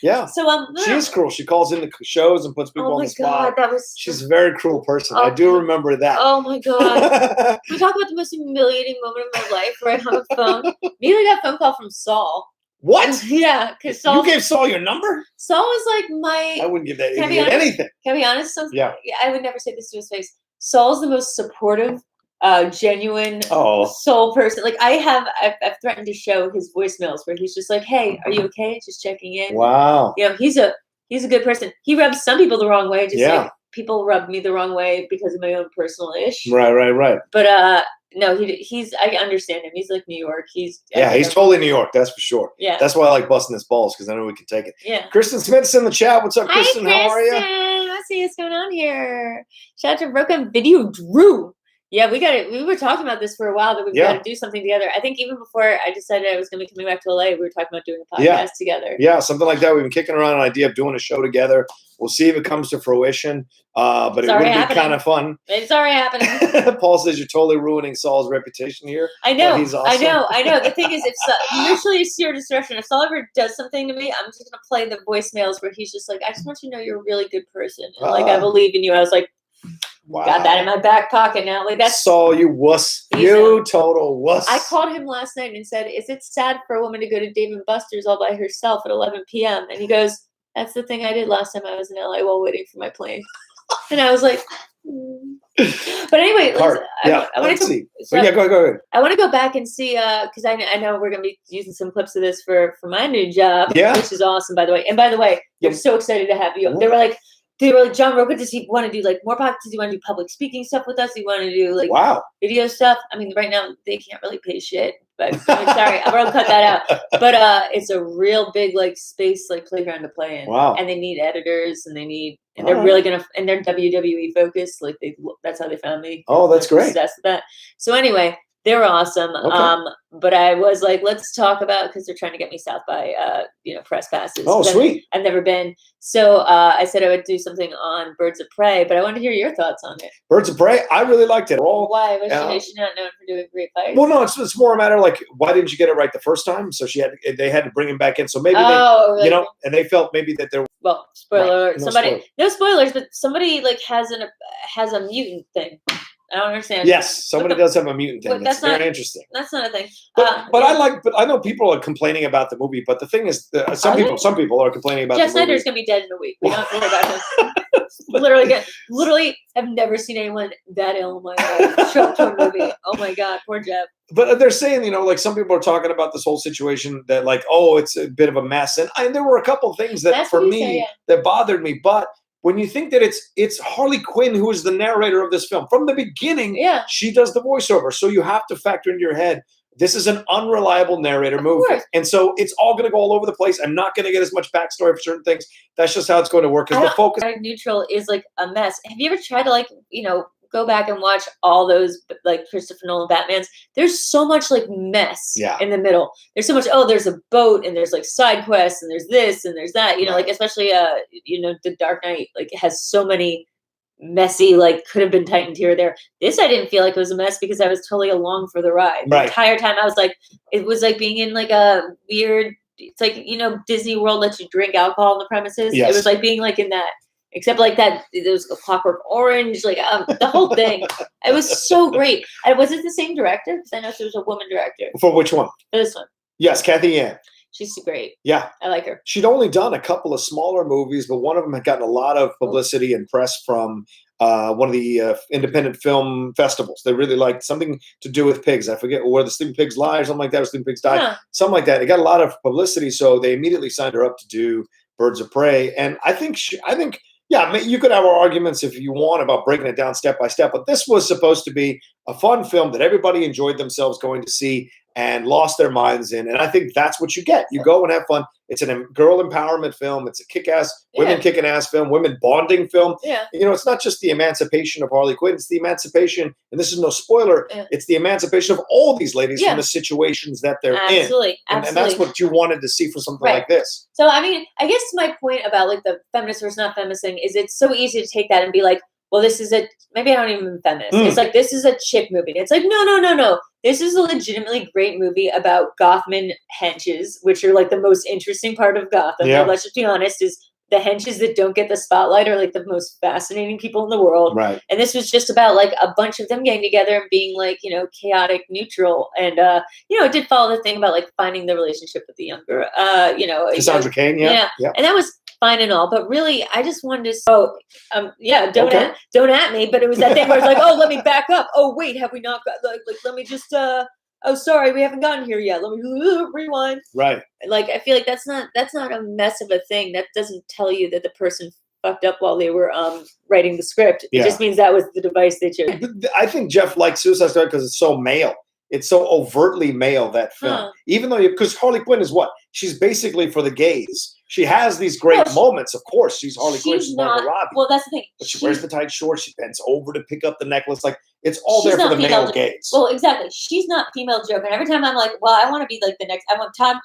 Yeah. So she is cruel. She calls in the shows and puts people on the spot. She's a very cruel person. I do remember that. Oh my god. We talk about the most humiliating moment of my life where I hung up the phone. Immediately got a phone call from Saul. What? Yeah, because Saul. You gave Saul your number? Saul was like my. I wouldn't give that idiot anything. Can I be honest? Yeah. I would never say this to his face. Saul's the most supportive, genuine soul person. Like I've threatened to show his voicemails where he's just like, "Hey, are you okay? Just checking in." Wow. He's a good person. He rubs some people the wrong way. Just like people rub me the wrong way because of my own personal ish. Right. But no, he's. I understand him. He's like New York. He's totally New York. That's for sure. Yeah. That's why I like busting his balls because I know we can take it. Yeah. Kristen Smith's in the chat. What's up, Kristen? Hi, How are you? Let's see what's going on here. Shout out to Rocha and VideoDrew. Yeah, we got it. We were talking about this for a while that we've got to do something together. I think even before I decided I was going to be coming back to LA, we were talking about doing a podcast together. Yeah, something like that. We've been kicking around an idea of doing a show together. We'll see if it comes to fruition. But it would be kind of fun. It's already happening. Paul says you're totally ruining Saul's reputation here. I know. He's awesome. I know. The thing is, if literally it's your discretion. If Saul ever does something to me, I'm just going to play the voicemails where he's just like, I just want you to know you're a really good person. And like, I believe in you. I was like, wow. Got that in my back pocket now. Like that's Saul, you wuss. You total wuss. I called him last night and said, is it sad for a woman to go to Dave & Buster's all by herself at 11 p.m.? And he goes, that's the thing I did last time I was in LA while waiting for my plane. And I was like, But anyway, I want to see. Go ahead. I want to go back and see because I know we're going to be using some clips of this for my new job, which is awesome, by the way. And by the way, I'm so excited to have you. They were like, John Rocha, does he want to do like more podcasts? Does he want to do public speaking stuff with us? Do you want to do like video stuff? I mean, right now they can't really pay shit, but I'm sorry, I've already cut that out. But it's a real big like space, like playground to play in. Wow. And they need editors, and they're really gonna, and they're WWE focused. Like that's how they found me. Oh, that's great. Obsessed with that. So anyway, they were awesome. Okay. But I was like, let's talk about, because they're trying to get me South by press passes. Oh, sweet. I've never been. So I said I would do something on Birds of Prey, but I wanted to hear your thoughts on it. Birds of Prey, I really liked it. Why? Was she not known for doing great fights? Well, no, it's more a matter of like, why didn't you get it right the first time? So they had to bring him back in. So maybe really? And they felt maybe that there. Well, spoiler alert. No spoilers, but somebody like has a mutant thing. I don't understand. Yes, somebody does have a mutant thing. That's very interesting. That's not a thing. But I know people are complaining about the movie. But the thing is, some people are complaining about. Jeff the movie. Snyder's gonna be dead in a week. We don't have to worry about him. Literally, I've never seen anyone that ill in my life show up to a movie. Oh my god, poor Jeff. But they're saying, like some people are talking about this whole situation that like, oh, it's a bit of a mess, and there were a couple of things that for me that bothered me, but. When you think that it's Harley Quinn who is the narrator of this film from the beginning, she does the voiceover. So you have to factor into your head, this is an unreliable narrator movie. And so it's all going to go all over the place. I'm not going to get as much backstory for certain things. That's just how it's going to work. Because the focus neutral is like a mess. Have you ever tried to go back and watch all those like Christopher Nolan Batmans, there's so much like mess in the middle. There's so much, there's a boat and there's like side quests and there's this and there's that, you know, like especially The Dark Knight, like it has so many messy, like could have been tightened here or there. This I didn't feel like it was a mess because I was totally along for the ride. The entire time I was like, it was like being in like a weird, it's like, you know, Disney World lets you drink alcohol on the premises. It was like being like in that. Except like that, there was a Clockwork Orange, like the whole thing. It was so great. And was it the same director? Because I know there was a woman director. For which one? For this one. Yes, Kathy Yan. She's great. Yeah. I like her. She'd only done a couple of smaller movies, but one of them had gotten a lot of publicity and press from one of the independent film festivals. They really liked something to do with pigs. I forget where the Sleeping Pigs Lie or something like that, or Sleeping Pigs Die. Something like that. It got a lot of publicity, so they immediately signed her up to do Birds of Prey. And I think yeah, you could have arguments if you want about breaking it down step by step, but this was supposed to be a fun film that everybody enjoyed themselves going to see and lost their minds in. And I think that's what you get. You go and have fun. It's a girl empowerment film. It's a kick-ass, women kicking ass film, women bonding film. Yeah. You know, it's not just the emancipation of Harley Quinn. It's the emancipation, and this is no spoiler, it's the emancipation of all these ladies from the situations that they're in. And that's what you wanted to see for something like this. So, I mean, I guess my point about like the feminist versus not feminist thing is it's so easy to take that and be like, well, this is maybe I don't even mean feminist. It's like, this is a chick movie. It's like, no. This is a legitimately great movie about Gotham henches, which are like the most interesting part of Gotham. Yeah. Let's just be honest, is the henches that don't get the spotlight are like the most fascinating people in the world. Right. And this was just about like a bunch of them getting together and being like, you know, chaotic neutral. And, you know, it did follow the thing about like finding the relationship with the younger, you know. Cassandra Cain, yeah. And that was fine and all, but really, I just wanted to. Don't at me. But it was that thing where it's like, oh, let me back up. Oh, wait, have we not got like let me just. Oh, sorry, we haven't gotten here yet. Let me rewind. Right. Like I feel like that's not a mess of a thing. That doesn't tell you that the person fucked up while they were writing the script. It just means that was the device they chose. I think Jeff likes Suicide Squad because it's so male. It's so overtly male, that film. Even though, because Harley Quinn is what? She's basically for the gays. She has these great moments, of course. She's Harley Quinn. She's Margot Robbie. Well, that's the thing. But she wears the tight shorts. She bends over to pick up the necklace. Like, it's all there for the male gaze. Well, exactly. She's not female Joker. And every time I'm like, well, I want to be like the next. I want Todd,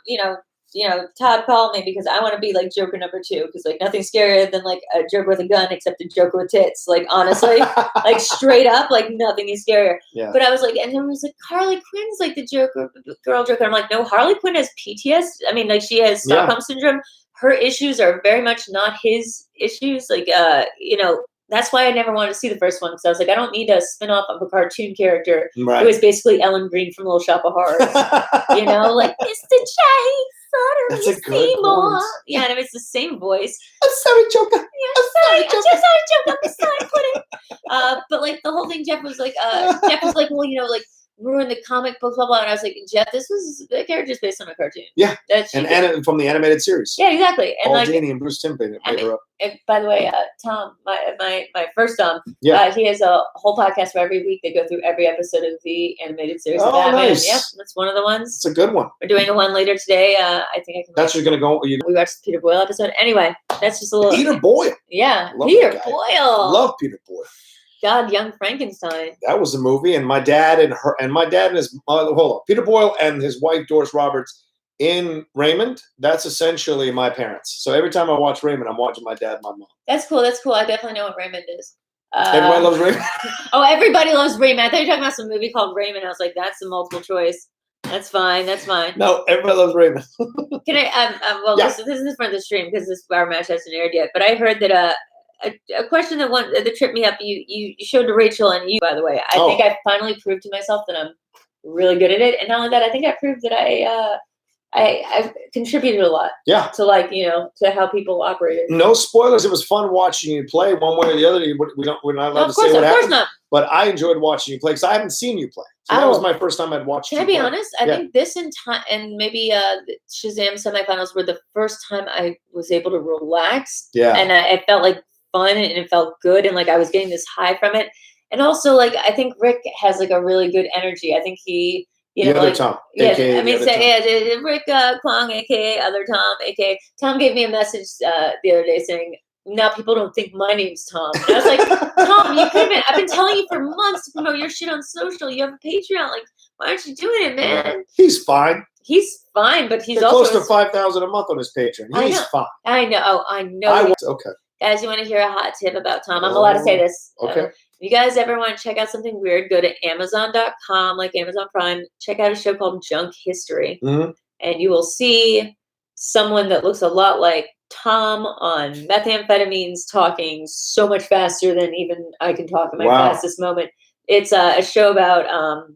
Todd called me because I want to be like Joker number 2. Because like nothing's scarier than like a Joker with a gun except a Joker with tits. Like honestly, like straight up, like nothing is scarier. Yeah. But I was like, and then I was like, Harley Quinn's like the Joker, girl Joker. I'm like, no, Harley Quinn has PTSD. I mean, like she has Stockholm syndrome. Her issues are very much not his issues. Like, that's why I never wanted to see the first one. Because I was like, I don't need a spin-off of a cartoon character who is basically Ellen Green from Little Shop of Horrors. Like, Mr. J, that's a good Seymour. Yeah, and it's the same voice. I'm sorry, Joker. Yeah, I'm sorry, Joker. I'm sorry, Quentin. But like the whole thing, Jeff was like, well, like, ruin the comic book, blah blah. And I was like, Jeff, the character's based on a cartoon. Yeah, and from the animated series. Yeah, exactly. And Paul Dini and Bruce Timm made her up. And by the way, Tom, my first Tom, he has a whole podcast where every week they go through every episode of the animated series of Batman. Nice. Yeah, that's one of the ones. It's a good one. We're doing one later today. I think I can. That's just gonna go. We watched the Peter Boyle episode. Anyway, that's just a little. Peter Boyle. Yeah, Love Peter Boyle. Love Peter Boyle. God, Young Frankenstein. That was a movie, and my dad and his Peter Boyle and his wife Doris Roberts in Raymond. That's essentially my parents. So every time I watch Raymond, I'm watching my dad and my mom. That's cool. I definitely know what Raymond is. Everybody loves Raymond. Oh, everybody loves Raymond. I thought you were talking about some movie called Raymond. I was like, that's a multiple choice. That's fine. No, everybody loves Raymond. Can I? This is for the stream because our match hasn't aired yet. But I heard that a question that tripped me up. You showed to Rachel and you, by the way. I think I finally proved to myself that I'm really good at it, and not only that, I think I proved that I've contributed a lot. Yeah. To to how people operate. No spoilers. It was fun watching you play one way or the other. We're not allowed to say what happened. Of course not. But I enjoyed watching you play because I haven't seen you play. So that was my first time I'd watched you play. Can I be honest? I think this and maybe Shazam semifinals were the first time I was able to relax. Yeah. And I felt like fun and it felt good and like I was getting this high from it. And also like I think Rick has like a really good energy. I think he Tom. Yeah, I mean, Rick Klong, aka Other Tom, aka Tom gave me a message the other day saying now people don't think my name's Tom. And I was like, Tom, you could have been. I've been telling you for months to promote your shit on social. You have a Patreon. Like, why aren't you doing it, man? He's fine. He's fine, but he's They're also close to 5,000 a month on his Patreon. He's fine. I know. Okay. Guys, you want to hear a hot tip about Tom? I'm allowed to say this. Okay. If you guys ever want to check out something weird, go to Amazon.com, like Amazon Prime. Check out a show called Junk History, and you will see someone that looks a lot like Tom on methamphetamines talking so much faster than even I can talk in my fastest moment. It's a show about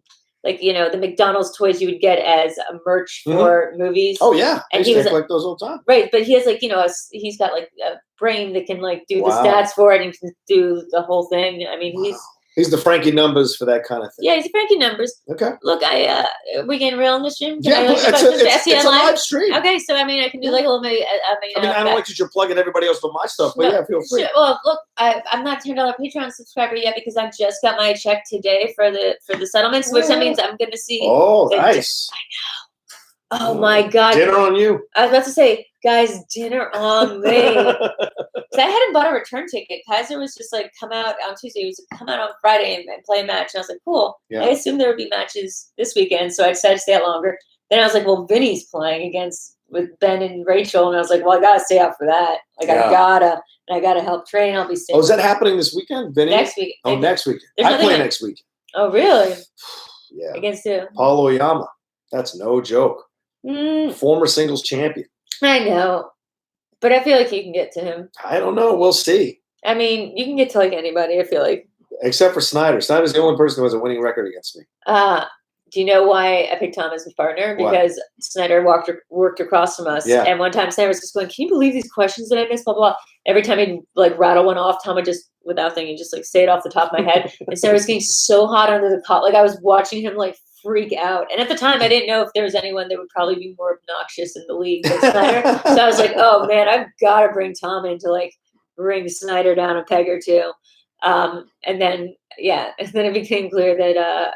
like, you know, the McDonald's toys you would get as a merch for movies. Oh yeah, and he was like those all the time. Right, but he has like, you know, he's got like a brain that can like do the stats for it and can do the whole thing. I mean, he's the Frankie numbers for that kind of thing. Yeah, he's the Frankie numbers. Okay. Look, we getting real in the stream. It's a live stream. Okay, so I mean, I can do like a little bit. I don't like that you're plugging everybody else but my stuff, but yeah, feel free. Well, look, I'm not $10 Patreon subscriber yet because I just got my check today for the settlements, which that means I'm going to see. Oh, nice. I know. Oh my God. Dinner on you. I was about to say, guys, dinner on me. So I hadn't bought a return ticket. Kaiser was just like, come out on Tuesday. He was like, come out on Friday and play a match. And I was like, cool. Yeah. I assumed there would be matches this weekend, so I decided to stay out longer. Then I was like, well, Vinny's playing with Ben and Rachel. And I was like, well, I got to stay out for that. Like, I gotta help train. I'll be staying. Oh, is that happening this weekend, Vinny? Next week. Oh, next weekend. I play next week. Oh, really? Yeah. Against who? Paul Oyama. That's no joke. Former singles champion. I know. But I feel like you can get to him. I don't know. We'll see. I mean, you can get to like anybody, I feel like. Except for Snyder. Snyder's the only person who has a winning record against me. Do you know why I picked Tom as my partner? Because Snyder worked across from us. Yeah. And one time Snyder was just going, can you believe these questions that I missed? Blah, blah, blah. Every time he'd like rattle one off, Tom would just, without thinking, just like say it off the top of my head. And Snyder was getting so hot under the collar. Like I was watching him like freak out. And at the time, I didn't know if there was anyone that would probably be more obnoxious in the league than Snyder. So I was like, oh man, I've got to bring Tom in to like bring Snyder down a peg or two. And then it became clear that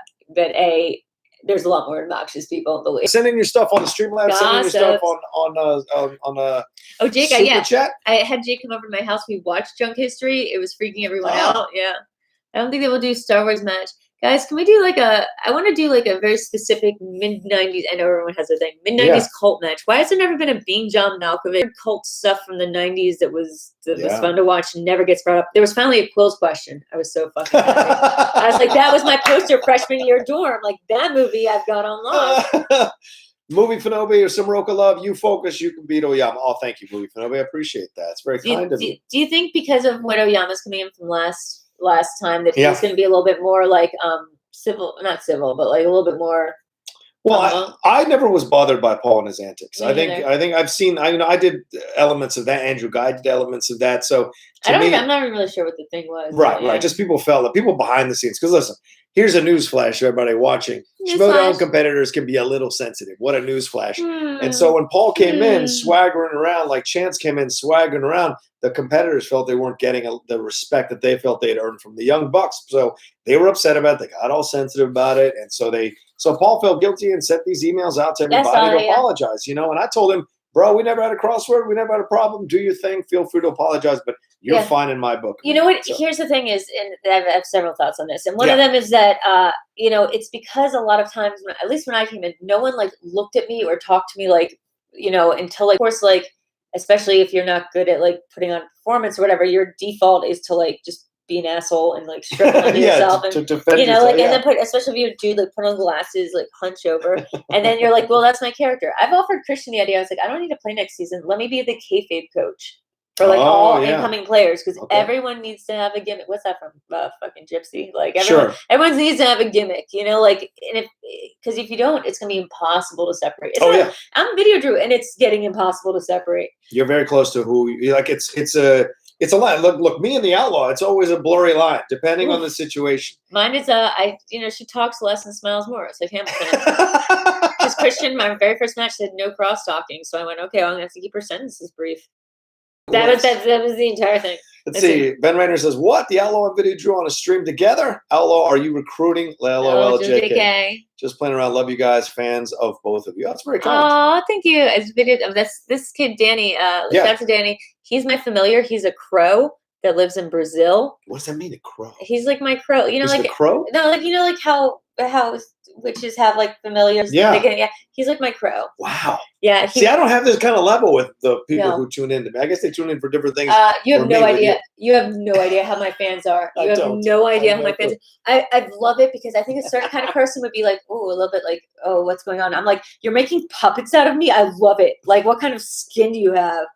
there's a lot more obnoxious people in the league. Send in your stuff on the Streamlabs. Send in your stuff on Jake, Super Chat. I had Jake come over to my house. We watched Junk History. It was freaking everyone out. Yeah. I don't think they will do Star Wars match. Guys, can we do I want to do like a very specific mid-90s, I know everyone has a thing, mid-90s cult match. Why has there never been a Being John Malkovich cult stuff from the 90s that was fun to watch and never gets brought up? There was finally a Quills question. I was so fucking happy. I was like, that was my poster freshman year dorm. Like, that movie I've got on lock. Movie Fanobi or some Rocha love, you focus, you can beat Oyama. Oh, thank you, Movie Fanobi. I appreciate that. It's very kind of you. Do you think because of what Oyama's coming in from last time that he's going to be a little bit more like not civil, but like a little bit more. Well, I never was bothered by Paul and his antics. I think I've seen. I did elements of that. Andrew Guy did elements of that. So I'm not even really sure what the thing was. Right. Just people behind the scenes. Because listen, here's a newsflash, everybody watching. Schmoedown competitors can be a little sensitive. What a newsflash. And so when Paul came in swaggering around, like Chance came in swaggering around, the competitors felt they weren't getting the respect that they felt they'd earned from the young bucks. So they were upset about it. They got all sensitive about it. And so Paul felt guilty and sent these emails out to everybody to apologize, And I told him, bro, we never had a crossword. We never had a problem. Do your thing. Feel free to apologize, but you're fine in my book. You know what? So. Here's the thing is, and I have several thoughts on this. And one of them is that, it's because a lot of times, at least when I came in, no one like looked at me or talked to me like, until like, of course, like, especially if you're not good at like putting on performance or whatever, your default is to like just be an asshole and like strip on yourself and defend yourself, and then especially if you do like put on glasses, like hunch over, and then you're like, well, that's my character. I've offered Christian the idea. I was like, I don't need to play next season. Let me be the kayfabe coach for like all incoming players because everyone needs to have a gimmick. What's that from? Fucking Gypsy. Like everyone needs to have a gimmick. Like, and because if you don't, it's gonna be impossible to separate. I'm VideoDrew, and it's getting impossible to separate. You're very close to who you like. It's a line. Look, me and the Outlaw, it's always a blurry line, depending on the situation. Mine is she talks less and smiles more. It's like Hamilton. Because Christian, my very first match said no cross talking, so I went, okay, well, I'm gonna have to keep her sentences brief. That was the entire thing. Let's see. Ben Rayner says, "What? The Outlaw and VideoDrew on a stream together? Outlaw, are you recruiting? LOL, JK. Just playing around. Love you guys. Fans of both of you. That's very kind. Oh, thank you. It's video. This kid Danny. Shout out to Danny. He's my familiar. He's a crow that lives in Brazil. What does that mean, a crow? He's like my crow. You know, He's like the crow? No, like you know, like how witches have like familiars. Yeah. He's like my crow. Wow. Yeah. See, I don't have this kind of level with the people who tune in to me. I guess they tune in for different things. You have no idea. You have no idea how my fans are. You have no idea how my fans are. I love it because I think a certain kind of person would be like, oh, a little bit like, oh, what's going on? I'm like, you're making puppets out of me? I love it. Like, what kind of skin do you have?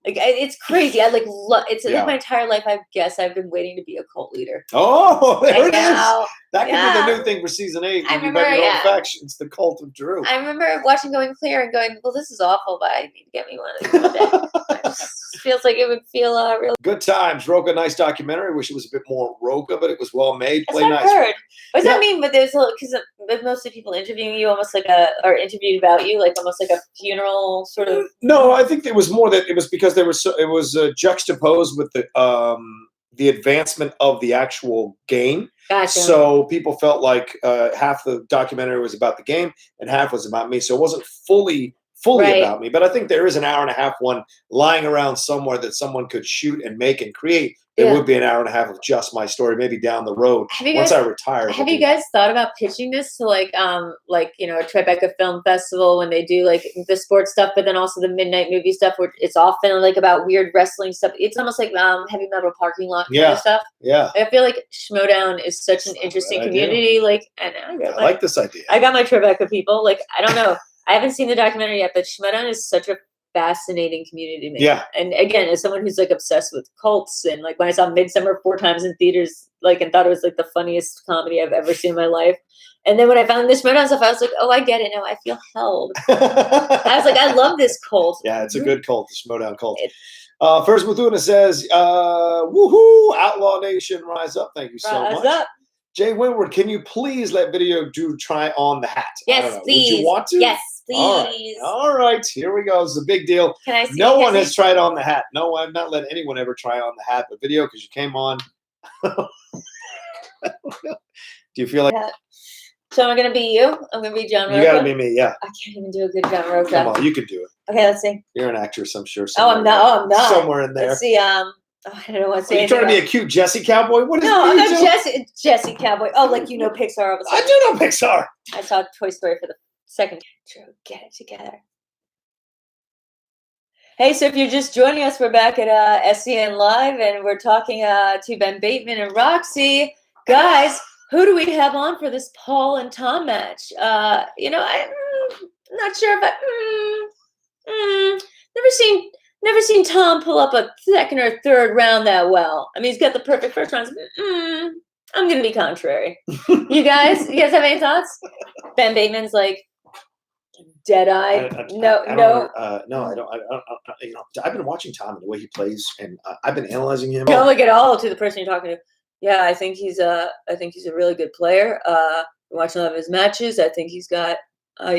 Like, it's crazy. I like love it's like my entire life. I guess I've been waiting to be a cult leader. Oh, there it is. That could be the new thing for season 8. I remember, your own faction. It's the cult of Drew. I remember watching Going Clear and going, well, this is awful, but I need to get me one of these one day. It just feels like it would feel real. Good times. Rocha, nice documentary. Wish it was a bit more Rocha, but it was well made. That's what I've heard. What does that mean? But there's because most of the people interviewing you almost like or interviewed about you, like almost like a funeral sort of. No, I think it was more that it was because it was juxtaposed with the advancement of the actual game. Gotcha. So people felt like half the documentary was about the game and half was about me. So it wasn't fully about me. But I think there is an 1.5-hour one lying around somewhere that someone could shoot and make and create. It would be an 1.5 hours of just my story, maybe down the road once I retire. Have you guys thought about pitching this to like you know, a Tribeca Film Festival when they do like the sports stuff, but then also the midnight movie stuff where it's often like about weird wrestling stuff. It's almost like heavy metal parking lot kind of stuff. Yeah. I feel like Schmoedown is such an interesting community. Like, and I like this idea. I got my Tribeca people. Like, I don't know. I haven't seen the documentary yet, but Schmoedown is such a fascinating community to me. Yeah. And again, as someone who's like obsessed with cults, and like when I saw Midsummer 4 times in theaters, like, and thought it was like the funniest comedy I've ever seen in my life. And then when I found this Schmoedown stuff, I was like, oh, I get it now. I feel held. I was like, I love this cult. Yeah, it's a good cult, the Schmoedown cult. First Muthuna says, woohoo, Outlaw Nation, rise up. Thank you so much. Up. Jay Winward, can you please let VideoDrew try on the hat? Yes, please. Would you want to? Yes, please. All right. Here we go. It's a big deal. Can I see? No one has tried on the hat. No, I've not let anyone ever try on the hat, but video because you came on. Do you feel like? So I'm going to be you? I'm going to be John Rocha? You got to be me, yeah. I can't even do a good John Rocha. Come on, you can do it. Okay, let's see. You're an actress, I'm sure. Oh, I'm not. Oh, I'm not. Somewhere in there. Let's see. I don't know what to say. Are you trying to be a cute Jessie cowboy? What is No, I'm not Jessie cowboy. Oh, like you know Pixar. I do know Pixar. I saw Toy Story for the second. Drew, get it together. Hey, so if you're just joining us, we're back at SCN Live, and we're talking to Ben Bateman and Roxy. Guys, who do we have on for this Paul and Tom match? You know, I'm not sure if Never seen Tom pull up a second or third round that well. I mean, he's got the perfect first round. I'm going to be contrary. You guys have any thoughts? Ben Bateman's like dead-eyed. No, I don't. You know, I've been watching Tom and the way he plays, and I've been analyzing him. Don't look at all to the person you're talking to. Yeah, I think he's a really good player. Watching a lot of his matches, I think he's got. The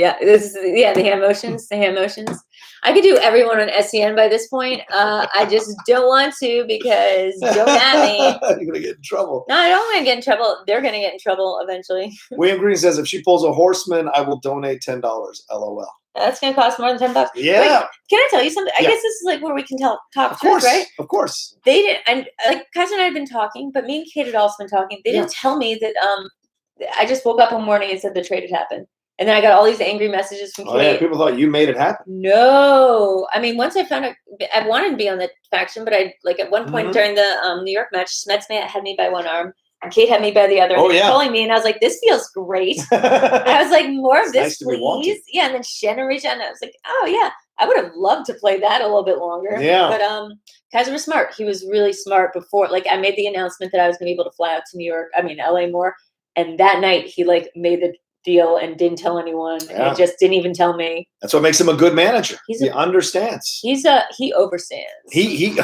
hand motions. I could do everyone on SCN by this point. I just don't want to because don't at me. You're gonna get in trouble. No, I don't want to get in trouble. They're gonna get in trouble eventually. William Green says, if she pulls a horseman, I will donate $10. LOL. That's gonna cost more than $10. Yeah. Wait, can I tell you something? I guess this is like where we can talk truth, right? Of course. They didn't. And like Kaiser and I had been talking, but me and Kate had also been talking. They didn't tell me that. I just woke up one morning and said the trade had happened. And then I got all these angry messages from Kate. Yeah, people thought you made it happen. No. I mean, once I found out, I wanted to be on the faction, but I, like, at one point during the New York match, Smets had me by one arm, and Kate had me by the other, and they were calling me, and I was like, this feels great. I was like, more of this, please. Yeah, and then Shannon reached out, and I was like, oh, yeah. I would have loved to play that a little bit longer. Yeah. But Kaiser was smart. He was really smart before. Like, I made the announcement that I was going to be able to fly out to LA more, and that night, he, like, made the deal and didn't tell anyone and just didn't even tell me. That's what makes him a good manager. He understands. He overstands. He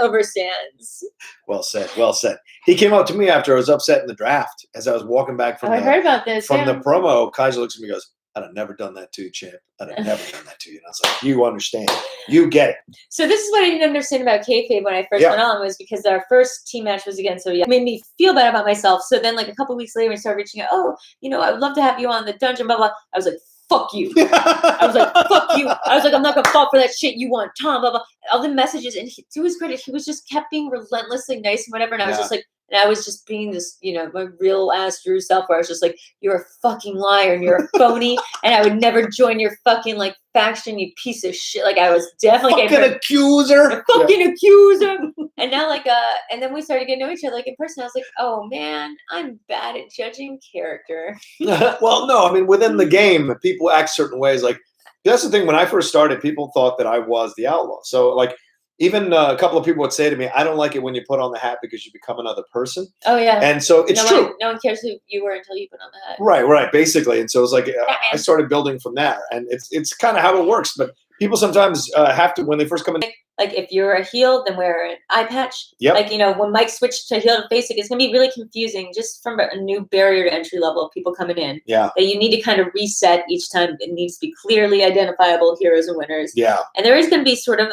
overstands. Well said. He came up to me after I was upset in the draft as I was walking back from I heard about this from the promo. Kaiser looks at me and goes, I'd have never done that to you, champ. I'd have never done that to you. And I was like, you understand. You get it. So this is what I didn't understand about kayfabe when I first went on, was because our first team match was against It made me feel bad about myself. So then like a couple weeks later, we started reaching out, oh, you know, I would love to have you on the dungeon, blah, blah. I was like, fuck you. I was like, fuck you. I was like, I'm not going to fall for that shit you want, Tom, blah, blah. All the messages. And to his credit, he was just kept being relentlessly nice and whatever. And I was just like, and I was just being this, you know, my real ass Drew self, where I was just like, you're a fucking liar and you're a phony, and I would never join your fucking like faction, you piece of shit. Like I was definitely fucking accuser. Fucking accuser. And now like and then we started getting to know each other like in person. I was like, oh man, I'm bad at judging character. Well, no, I mean within the game, people act certain ways. Like that's the thing. When I first started, people thought that I was the outlaw. So like. Even a couple of people would say to me, I don't like it when you put on the hat because you become another person. Oh, yeah. And so it's true. No one cares who you were until you put on the hat. Right, basically. And so it's like I started building from there. And it's kind of how it works. But people sometimes have to, when they first come in. Like if you're a heel, then wear an eye patch. Yep. Like, you know, when Mike switched to heel to face, it's going to be really confusing just from a new barrier to entry level of people coming in. Yeah. That you need to kind of reset each time. It needs to be clearly identifiable heroes and winners. Yeah. And there is going to be sort of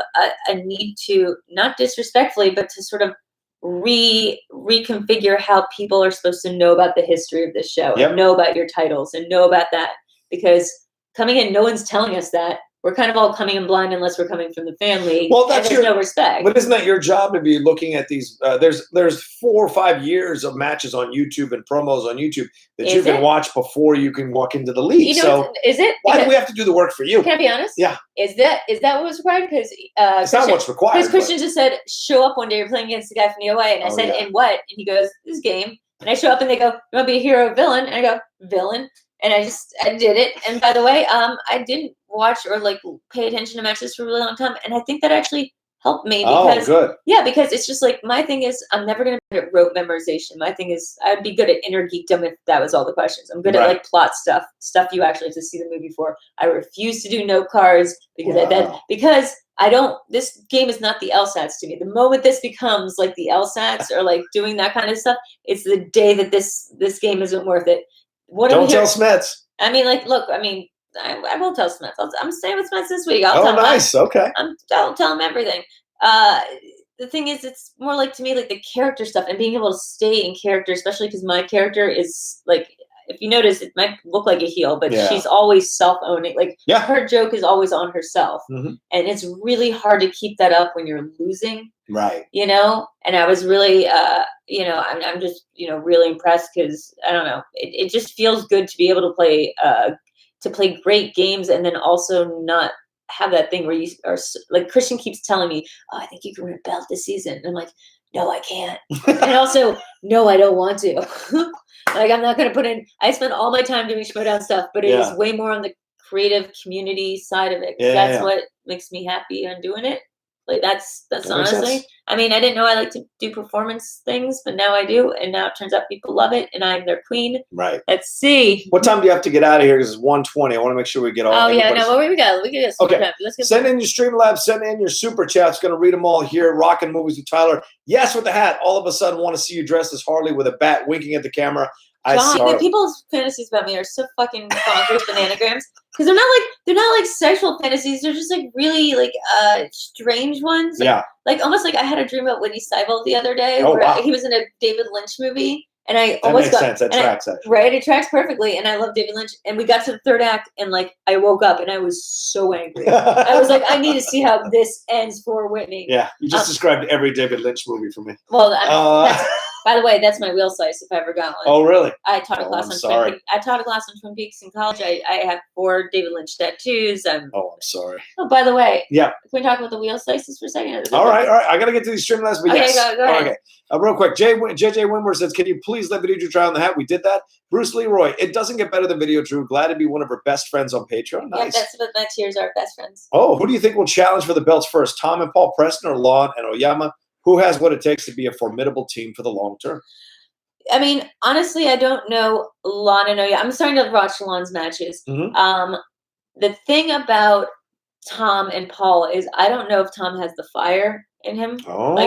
a need to, not disrespectfully, but to sort of reconfigure how people are supposed to know about the history of this show and know about your titles and know about that. Because coming in, no one's telling us that. We're kind of all coming in blind unless we're coming from the family. Well, that's no respect. But isn't that your job to be looking at these? There's 4 or 5 years of matches on YouTube and promos on YouTube that you can watch before you can walk into the league. You know, is it? Why do we have to do the work for you? Can I be honest? Yeah. Is that what was required? Because it's not what's required. Because Christian just said, show up one day. You're playing against the guy from the OA, and I said, and what? And he goes, this game. And I show up, and they go, you want to be a hero or villain? And I go, villain. And I did it. And by the way, I didn't watch or like pay attention to matches for a really long time. And I think that actually helped me because good. Yeah, because it's just like my thing is I'm never gonna be good at rote memorization. My thing is I'd be good at inner geekdom if that was all the questions. I'm good at like plot stuff you actually have to see the movie for. I refuse to do note cards because this game is not the LSATs to me. The moment this becomes like the LSATs or like doing that kind of stuff, it's the day that this game isn't worth it. Don't tell Smets. I mean, like, look, I mean, I will tell Smets. I'm staying with Smets this week. I'll tell nice. him. Okay. I'll tell him everything. The thing is, it's more like to me, like the character stuff and being able to stay in character, especially because my character is like, if you notice, it might look like a heel, but she's always self-owning. Like her joke is always on herself. And it's really hard to keep that up when you're losing. Right. You know, and I was really, you know, I'm just, you know, really impressed because I don't know, it just feels good to be able to play great games and then also not have that thing where you are like Christian keeps telling me, oh, I think you can win a belt this season. And I'm like, no, I can't. And also, no, I don't want to. Like, I'm not going to put in, I spend all my time doing Schmoedown stuff, but it is way more on the creative community side of it. That's what makes me happy on doing it. Like that's honestly, I mean, I didn't know I like to do performance things, but now I do. And now it turns out people love it and I'm their queen. Right. Let's see. What time do you have to get out of here? Because it's 1:20. I want to make sure we get all. Oh yeah, no, what we got? We get some time. Let's get send in your Streamlabs, send in your super chats. Going to read them all here. Rockin' Movies with Tyler. Yes, with the hat. All of a sudden, want to see you dressed as Harley with a bat, winking at the camera. People's fantasies about me are so fucking bonkers bananagrams because they're not like sexual fantasies. They're just like really like strange ones. Like almost like I had a dream about Whitney Seibel the other day where he was in a David Lynch movie. And I almost got sense. That tracks, actually. Right, it tracks perfectly. And I love David Lynch. And we got to the third act, and like I woke up, and I was so angry. I was like, I need to see how this ends for Whitney. Yeah, you just described every David Lynch movie for me. Well, by the way, that's my wheel slice if I ever got one. Oh, really? I taught a class on Twin Peaks. I taught a class on Twin Peaks in college. I have 4 David Lynch tattoos. I'm sorry. Oh, by the way. Yeah. Can we talk about the wheel slices for a second? All right. I got to get to these Streamlabs, but yes. Go ahead. Okay. Real quick, JJ Winward says, can you please let VideoDrew try on the hat? We did that. Bruce Leroy, it doesn't get better than VideoDrew. Glad to be one of her best friends on Patreon. Nice. Yeah, that's what my tiers are, best friends. Oh, who do you think will challenge for the belts first? Tom and Paul Preston or Lon and Oyama? Who has what it takes to be a formidable team for the long term? I mean, honestly, I don't know Lon and Oyama. I'm starting to watch Lon's matches. The thing about Tom and Paul is I don't know if Tom has the fire in him. Oh,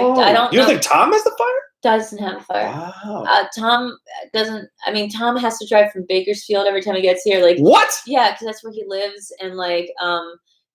you don't think Tom has the fire? doesn't have a fire. Wow. Tom doesn't. I mean, Tom has to drive from Bakersfield every time he gets here. Like, What? yeah, because that's where he lives, and like,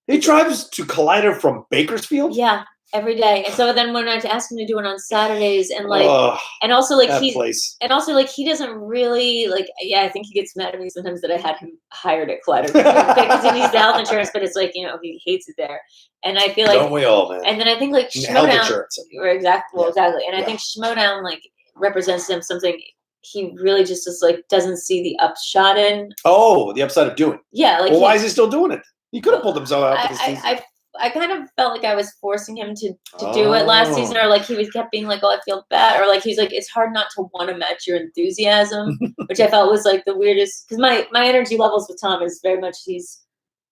He drives to Collider from Bakersfield? yeah, every day. And so then when I asked him to do it on Saturdays, and like, Ugh, and also like that place. he doesn't really like. Yeah, I think he gets mad at me sometimes that I had him hired at Collider because he needs the health insurance, but it's like, you know, he hates it there, and I feel like, Don't we all, man? and then I think like Health Schmoedown, insurance. exactly, well, Yeah. exactly, and I Yeah. think Schmoedown like represents him something he really just is like doesn't see the upshot in. Oh, the upside of doing. Yeah, like Well, why is he still doing it? He could have pulled himself out this season. I kind of felt like I was forcing him to do it last season, or like he was kept being like, "Oh, I feel bad," or like he's like, "It's hard not to want to match your enthusiasm," which I felt was like the weirdest. Because my energy levels with Tom is very much he's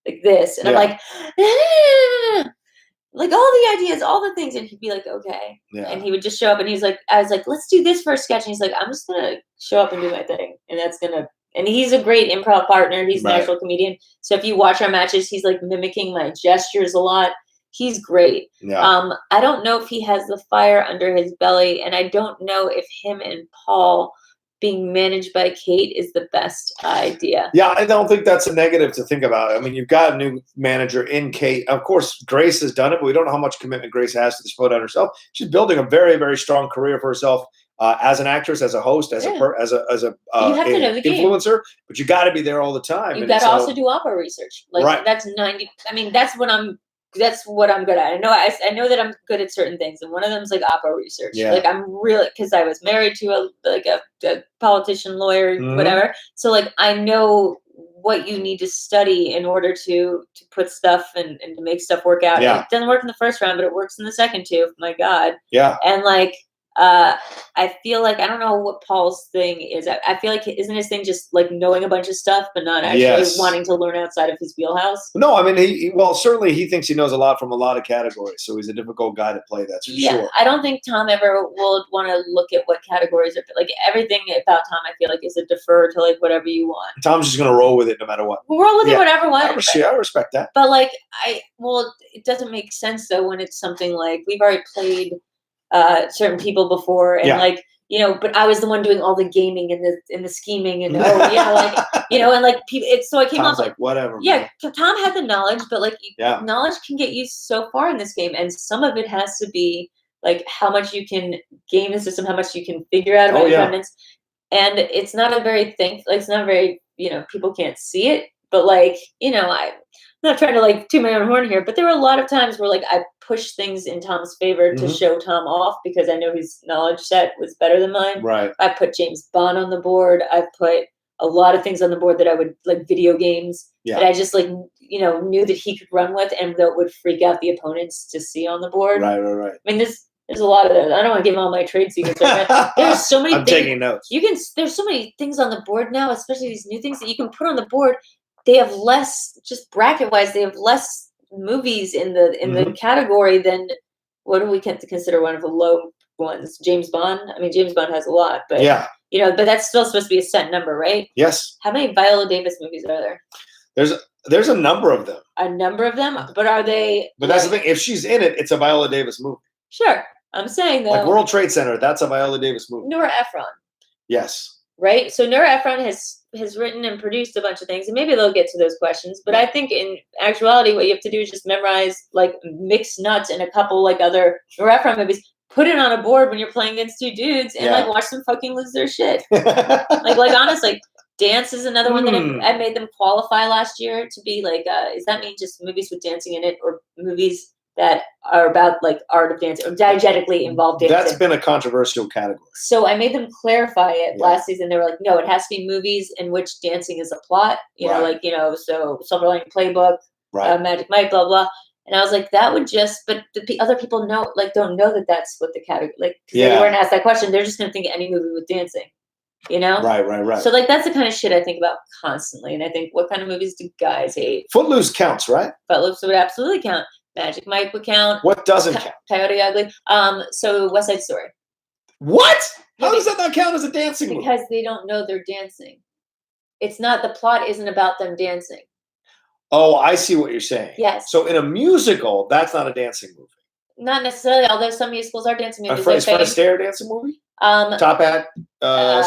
like this, and I'm like, like all the ideas, all the things, and he'd be like, "Okay," and he would just show up, and he's like, "I was like, let's do this for a sketch," and he's like, "I'm just gonna show up and do my thing," and that's gonna. And he's a great improv partner. He's a natural comedian. So if you watch our matches, he's like mimicking my gestures a lot. He's great. Yeah. I don't know if he has the fire under his belly, and I don't know if him and Paul being managed by Kate is the best idea. Yeah, I don't think that's a negative to think about. I mean, you've got a new manager in Kate. Of course, Grace has done it, but we don't know how much commitment Grace has to the Schmoedown herself. She's building a very, very strong career for herself. As an actress, as a host, as a you have to know the influencer, but you got to be there all the time. You got to also do opera research. Like that's 90. I mean, that's what I'm good at. I know that I'm good at certain things, and one of them is like opera research. Yeah. Like I'm really, because I was married to a politician, lawyer, whatever. So like I know what you need to study in order to put stuff and to make stuff work out. Yeah. It doesn't work in the first round, but it works in the second too. My God. Yeah. And like. I feel like I don't know what Paul's thing is. I feel like isn't his thing just like knowing a bunch of stuff, but not actually wanting to learn outside of his wheelhouse? No, I mean well, certainly he thinks he knows a lot from a lot of categories, so he's a difficult guy to play. That's for sure. I don't think Tom ever will want to look at what categories are like. Everything about Tom, I feel like, is a defer to like whatever you want. Tom's just gonna roll with it no matter what. Roll with it, whatever one. I respect that. But like it doesn't make sense though when it's something like we've already played. Certain people before, and like, you know, but I was the one doing all the gaming and the scheming, and and like people. So I came Tom's off like whatever. Yeah, man. Tom had the knowledge, but like knowledge can get you so far in this game, and some of it has to be like how much you can game the system, how much you can figure out about abundance, and it's not a very it's not very people can't see it, but like I'm not trying to like toot my own horn here, but there were a lot of times where like I pushed things in Tom's favor to show Tom off because I know his knowledge set was better than mine. Right. I put James Bond on the board. I put a lot of things on the board that I would like video games that I just like knew that he could run with and that would freak out the opponents to see on the board. Right. I mean, there's a lot of that. I don't want to give all my trade secrets. There's so many. I'm taking notes. There's so many things on the board now, especially these new things that you can put on the board. They have less, just bracket wise, they have less movies in the category than what do we consider one of the low ones? James Bond. I mean, James Bond has a lot, but but that's still supposed to be a set number, right? Yes. How many Viola Davis movies are there? There's a number of them. A number of them, but are they? But that's the thing. If she's in it, it's a Viola Davis movie. Sure, I'm saying though. Like World Trade Center, that's a Viola Davis movie. Nora Ephron. Yes. Right? So Nora Ephron has written and produced a bunch of things, and maybe they'll get to those questions. But I think in actuality, what you have to do is just memorize like mixed nuts and a couple like other Nora Ephron movies. Put it on a board when you're playing against two dudes, and like watch them fucking lose their shit. like honestly, Dance is another one that I made them qualify last year to be like. Does that mean just movies with dancing in it, or movies that are about like art of dancing or diegetically involved dancing? That's been a controversial category. So I made them clarify it last season. They were like, no, it has to be movies in which dancing is a plot. So Silver Lining Playbook, Magic Mike, blah, blah. And I was like, that would just, but the other people don't know that that's what the category, like, because they weren't asked that question. They're just going to think any movie with dancing, Right. So like, that's the kind of shit I think about constantly. And I think, what kind of movies do guys hate? Footloose counts, right? Footloose would absolutely count. Magic Mike would count. What doesn't count? Coyote Ugly. So West Side Story. What? How does that not count as a dancing movie? Because they don't know they're dancing. It's not, the plot isn't about them dancing. Oh, I see what you're saying. Yes. So in a musical, that's not a dancing movie. Not necessarily, although some musicals are dancing movies. Is Fred Astaire a dancing movie? Top hat,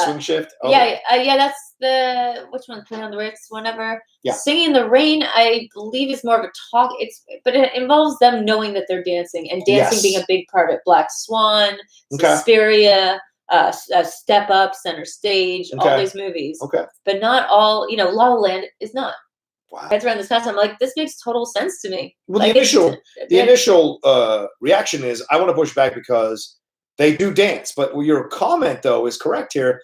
swing shift. Oh. Yeah, that's the which one? Play on the Ritz, whatever. Yeah. Singing in the Rain, I believe is more of a talk. But it involves them knowing that they're dancing and dancing being a big part of Black Swan, Suspiria, Step Up, Center Stage, all these movies. Okay. But not all. La La Land is not. Wow. That's around this past time. I'm like, this makes total sense to me. Well, like, the initial reaction is, I want to push back because they do dance. But your comment, though, is correct here.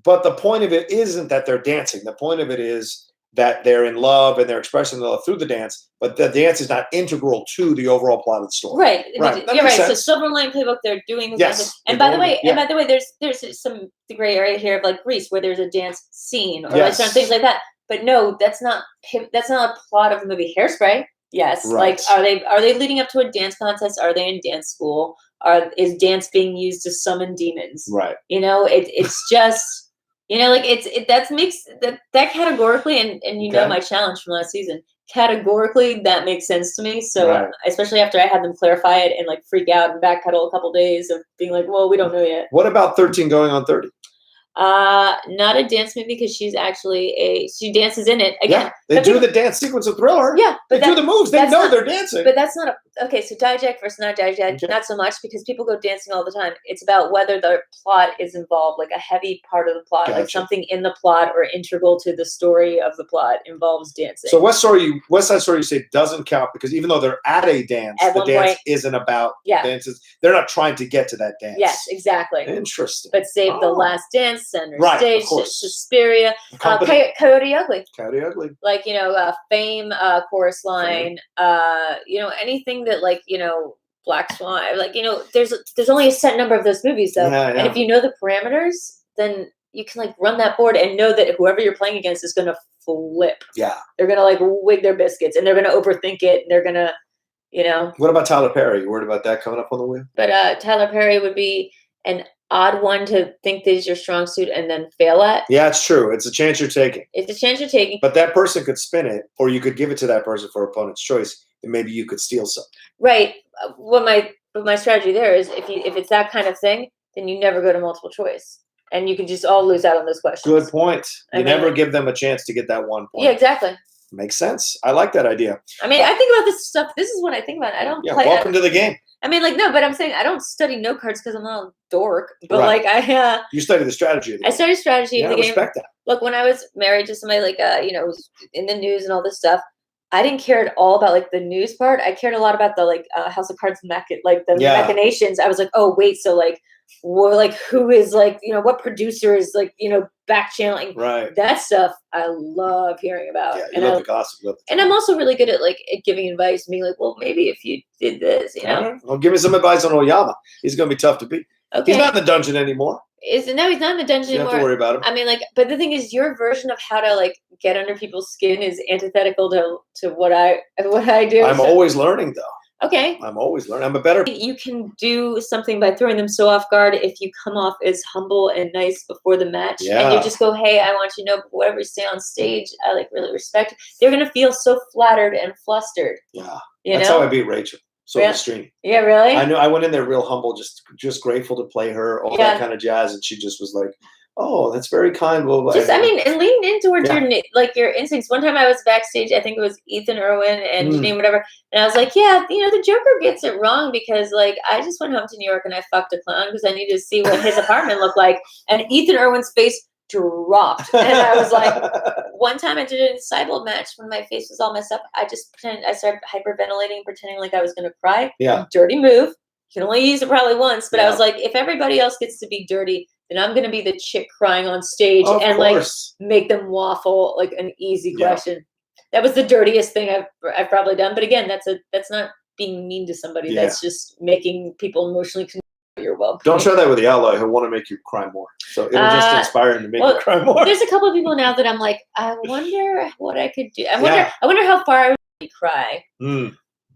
But the point of it isn't that they're dancing. The point of it is that they're in love and they're expressing love through the dance. But the dance is not integral to the overall plot of the story. Right. You're right. Sense. So Silver Line Playbook, they're doing this. Yes. And by the way, there's some gray area here of like Grease where there's a dance scene or like certain things like that. But no, that's not a plot of the movie Hairspray. Yes. Right. Like, are they leading up to a dance contest? Are they in dance school? Is dance being used to summon demons? Right. It's just, that makes that categorically, and know my challenge from last season, categorically that makes sense to me. So especially after I had them clarify it and like freak out and backpedal a couple days of being like, well, we don't know yet. What about 13 going on 30? Not a dance movie because she's actually she dances in it again. Yeah, they do the dance sequence of Thriller. Yeah, but they do the moves. They know they're dancing. But that's not okay. So Dijak versus not Dijak, not so much because people go dancing all the time. It's about whether the plot is involved, like a heavy part of the plot, like something in the plot or integral to the story of the plot involves dancing. So West Side Story, you say doesn't count because even though they're at a dance, the dance isn't about dances. They're not trying to get to that dance. Yes, exactly. Interesting. But Save the Last Dance, Center Stage, Suspiria, Coyote Ugly. Coyote Ugly. Like, Fame, Chorus Line, anything that Black Swan, there's only a set number of those movies though. And if you know the parameters, then you can run that board and know that whoever you're playing against is going to flip. Yeah. They're going to wig their biscuits and they're going to overthink it and they're going to, What about Tyler Perry? You worried about that coming up on the wheel? But Tyler Perry would be an odd one to think that is your strong suit and then fail at. Yeah, it's true. It's a chance you're taking. But that person could spin it, or you could give it to that person for opponent's choice, and maybe you could steal something. Right. What my strategy there is, if it's that kind of thing, then you never go to multiple choice, and you can just all lose out on those questions. Good point. You never give them a chance to get that 1 point. Yeah, exactly. Makes sense. I like that idea. I think about this stuff. This is what I think about. I don't play. Welcome to the game. No, but I'm saying I don't study note cards because I'm not a dork. But you study the strategy of the game. I study strategy of the game. I respect that. Look, when I was married to somebody was in the news and all this stuff, I didn't care at all about the news part. I cared a lot about the House of Cards machinations. I was like, oh wait, so who is what producer is back channeling that stuff. I love hearing about. Yeah, you love the gossip. And I'm also really good at giving advice, being like, well, maybe if you did this, Well, give me some advice on Oyama. He's gonna be tough to beat. Okay. He's not in the dungeon anymore. No, he's not in the dungeon anymore. You don't have to worry about him. But the thing is, your version of how to get under people's skin is antithetical to what I do. I'm always learning, though. Okay. I'm always learning. I'm a better. You can do something by throwing them so off guard if you come off as humble and nice before the match, and you just go, "Hey, I want you to know, whatever you say on stage, I really respect." They're gonna feel so flattered and flustered. Yeah, that's how I beat Rachel. So the stream. Yeah, really? I knew. I went in there real humble, just grateful to play her, all that kind of jazz, and she just was like, "Oh, that's very kind." Blah, blah, and lean in towards your instincts. One time I was backstage, I think it was Ethan Irwin and Janine, whatever, and I was like, "Yeah, the Joker gets it wrong because I just went home to New York and I fucked a clown because I needed to see what his apartment looked like." And Ethan Irwin's face dropped, and I was like, one time I did it in a sideboard match when my face was all messed up. I started hyperventilating, pretending like I was gonna cry. Yeah, dirty move. You can only use it probably once, but I was like, if everybody else gets to be dirty, then I'm gonna be the chick crying on stage and make them waffle an easy question. That was the dirtiest thing I've probably done. But again, that's not being mean to somebody. Yeah. That's just making people emotionally connect. You're welcome. Don't share that with the Outlaw. He'll want to make you cry more. So it'll just inspire him to make you cry more. There's a couple of people now that I'm like, I wonder what I could do. I wonder how far I would cry.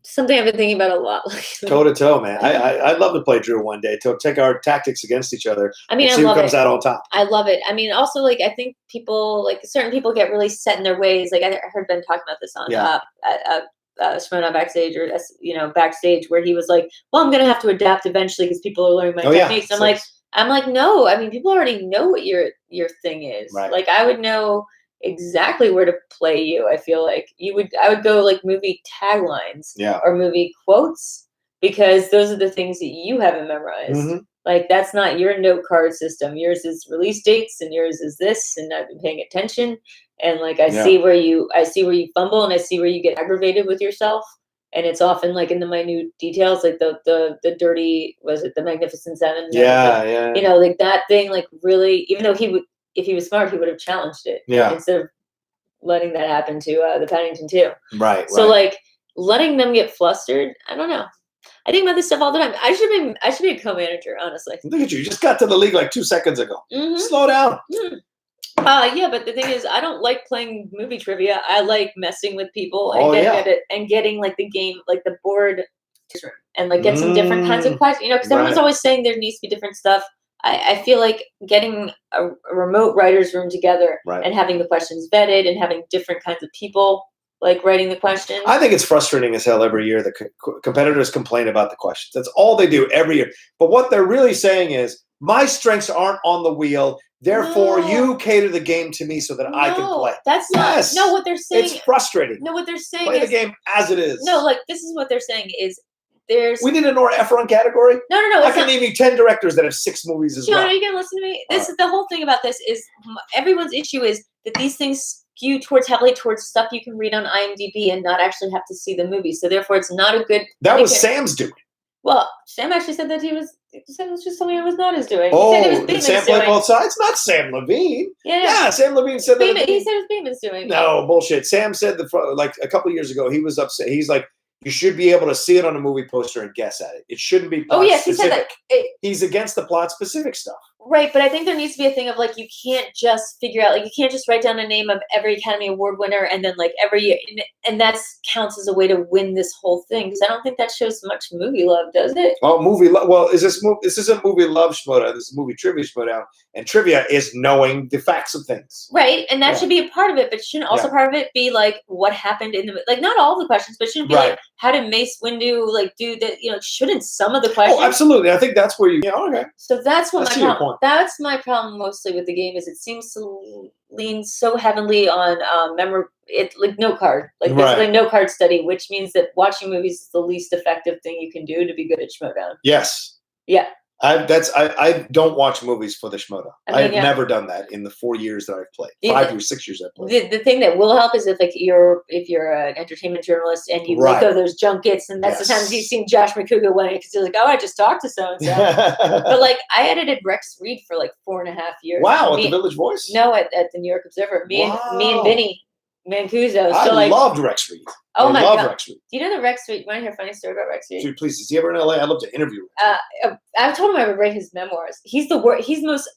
Something I've been thinking about a lot. Toe to toe, man. I'd love to play Drew one day to take our tactics against each other. I see who comes out on top. I love it. Also, I think people certain people get really set in their ways. I heard Ben talking about this on Schmoedown backstage backstage where he was like, well, I'm gonna have to adapt eventually because people are learning my techniques. I'm like, I'm like, no. I mean, people already know what your thing is. Right. Like, I would know exactly where to play you. I feel like I would go like movie taglines Yeah. or movie quotes, because those are the things that you haven't memorized. Mm-hmm. Like, that's not your note card system. Yours is release dates, and yours is this, and I've been paying attention. And like, I see where you fumble, and I see where you get aggravated with yourself. And it's often like in the minute details, like the dirty, was it the Magnificent Seven? Yeah. You know, like that thing, like really, even though if he was smart, he would have challenged it. Yeah. Instead of letting that happen to the Paddington 2. Right. So like letting them get flustered, I don't know. I think about this stuff all the time. I should be a co-manager, honestly. Look at you. You just got to the league like 2 seconds ago. Mm-hmm. Slow down. Mm. Yeah, but the thing is, I don't like playing movie trivia. I like messing with people and getting at it and getting like the game, like the board, and like get some different kinds of questions. You know, because everyone's always saying there needs to be different stuff. I feel like getting a remote writers' room together and having the questions vetted and having different kinds of people like writing the questions. I think it's frustrating as hell every year. The competitors complain about the questions. That's all they do every year. But what they're really saying is, my strengths aren't on the wheel. Therefore, you cater the game to me so that I can play. That's not. No, what they're saying. It's frustrating. No, what they're saying play is the game as it is. No, like this is what they're saying is there's. We need a Nora Ephron category. No. I can name you 10 directors that have 6 movies as well. Are you gonna listen to me? This is the whole thing about this is everyone's issue is that these things skew heavily towards stuff you can read on IMDb and not actually have to see the movie. So therefore, it's not a good. That was Sam's doing. Well, Sam actually said that he said it was just something it was not his doing. Oh, he said it was did Sam play both sides? Not Sam Levine. Yeah, Sam Levine said that. He said it was Beeman's doing. No, bullshit. Sam said like a couple of years ago, he was upset. He's like, you should be able to see it on a movie poster and guess at it. It shouldn't be plot yes, specific. He said that. He's against the plot specific stuff. Right, but I think there needs to be a thing of like you can't just figure out like you can't just write down a name of every Academy Award winner and then like every year and that counts as a way to win this whole thing because I don't think that shows much movie love, does it? Oh, movie love. Well, this isn't movie love Schmoedown. This is movie trivia Schmoedown, and trivia is knowing the facts of things. Right, and that should be a part of it, but shouldn't also part of it be like what happened in the like not all the questions, but shouldn't be like how did Mace Windu like do that? You know, shouldn't some of the questions? Oh, absolutely. I think that's where you. Yeah, okay. So that's what my problem. That's my problem mostly with the game is it seems to lean so heavily on like no card, like basically no card study, which means that watching movies is the least effective thing you can do to be good at Schmoedown. Yes. Yeah. I don't watch movies for the Schmoedown. I've never done that in the 4 years that I've played. 5 years, 6 years I've played. The thing that will help is if you're an entertainment journalist and you go to those junkets and that's the times you've seen Josh McCouga winning because you're like, oh, I just talked to so and so. But like I edited Rex Reed for like 4.5 years. Wow, at the Village Voice? No, at the New York Observer. Me and Vinny Mancuso. I loved Rex Reed. Oh my God. Rex Reed. Do you know the Rex Reed? You want to hear a funny story about Rex Reed? Dude, please. Is he ever in LA? I'd love to interview him. I've told him I would write his memoirs. He's the most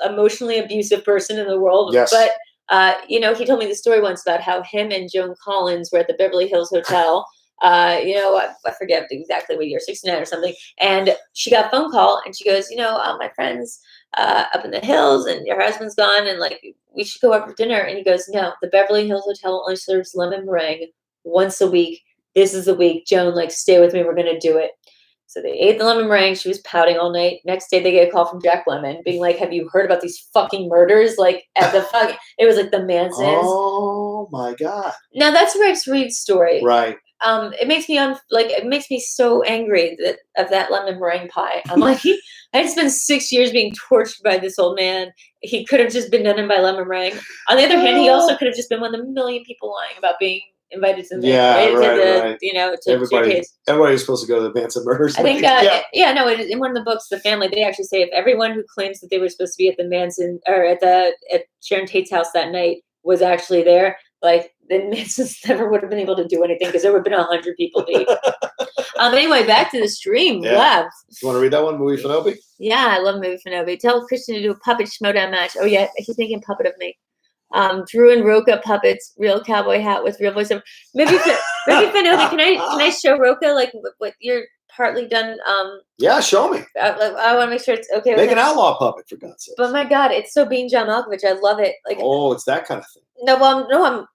emotionally abusive person in the world. Yes. But he told me the story once about how him and Joan Collins were at the Beverly Hills Hotel. I forget exactly what year, 69 or something. And she got a phone call and she goes, my friend's up in the hills and your husband's gone and like we should go out for dinner. And he goes, no, the Beverly Hills Hotel only serves lemon meringue once a week. This is the week. Joan, like, stay with me. We're going to do it. So they ate the lemon meringue. She was pouting all night. Next day, they get a call from Jack Lemmon being like, have you heard about these fucking murders? Like, at the it was like the Mansons. Oh, my God. Now, that's Rex Reed's story. Right. It makes me so angry of that lemon meringue pie. I'm like, I had spent 6 years being tortured by this old man. He could have just been done in by lemon meringue. On the other hand, he also could have just been one of the million people lying about being invited to the everybody's supposed to go to the Manson murders. I think in one of the books, The Family, they actually say if everyone who claims that they were supposed to be at the Manson or at Sharon Tate's house that night was actually there, like then Manson's never would have been able to do anything because there would have been 100 people deep. Anyway, back to the stream. Yeah. You want to read that one, Movie Finobi? Yeah, I love Movie Finobi. Tell Christian to do a puppet Schmoedown match. Oh yeah, he's making a puppet of me. Drew and Rocha puppets, real cowboy hat with real voiceover. Maybe Finobi, can I show Rocha like what you're partly done? Yeah, show me. I want to make sure it's okay. Make an outlaw puppet for God's sake. But my God, it's so being John Malkovich. I love it. Like, oh, it's that kind of thing. No,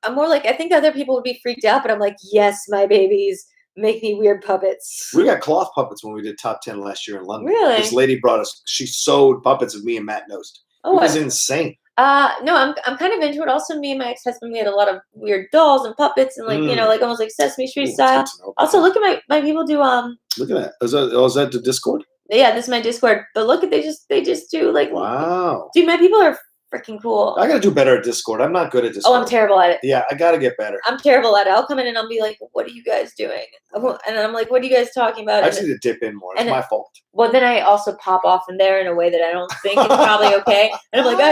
I'm more like I think other people would be freaked out, but I'm like, yes, my babies, make me weird puppets. We got cloth puppets when we did top 10 last year in London. Really? This lady brought us. She sewed puppets of me and Matt Nost. Oh, it was insane. No, I'm kind of into it. Also, me and my ex-husband, we had a lot of weird dolls and puppets and like you know, like almost like Sesame Street style. Also, look at my people do Look at that. Is that the Discord? Yeah, this is my Discord. But look at they just do like wow. Dude, my people are freaking cool. I gotta do better at Discord. I'm not good at Discord. Oh, I'm terrible at it. Yeah, I gotta get better. I'm terrible at it. I'll come in and I'll be like, "What are you guys doing?" And I'm like, "What are you guys talking about?" I just need to dip in more. It's my fault. Well, then I also pop off in there in a way that I don't think is probably okay. And I'm like,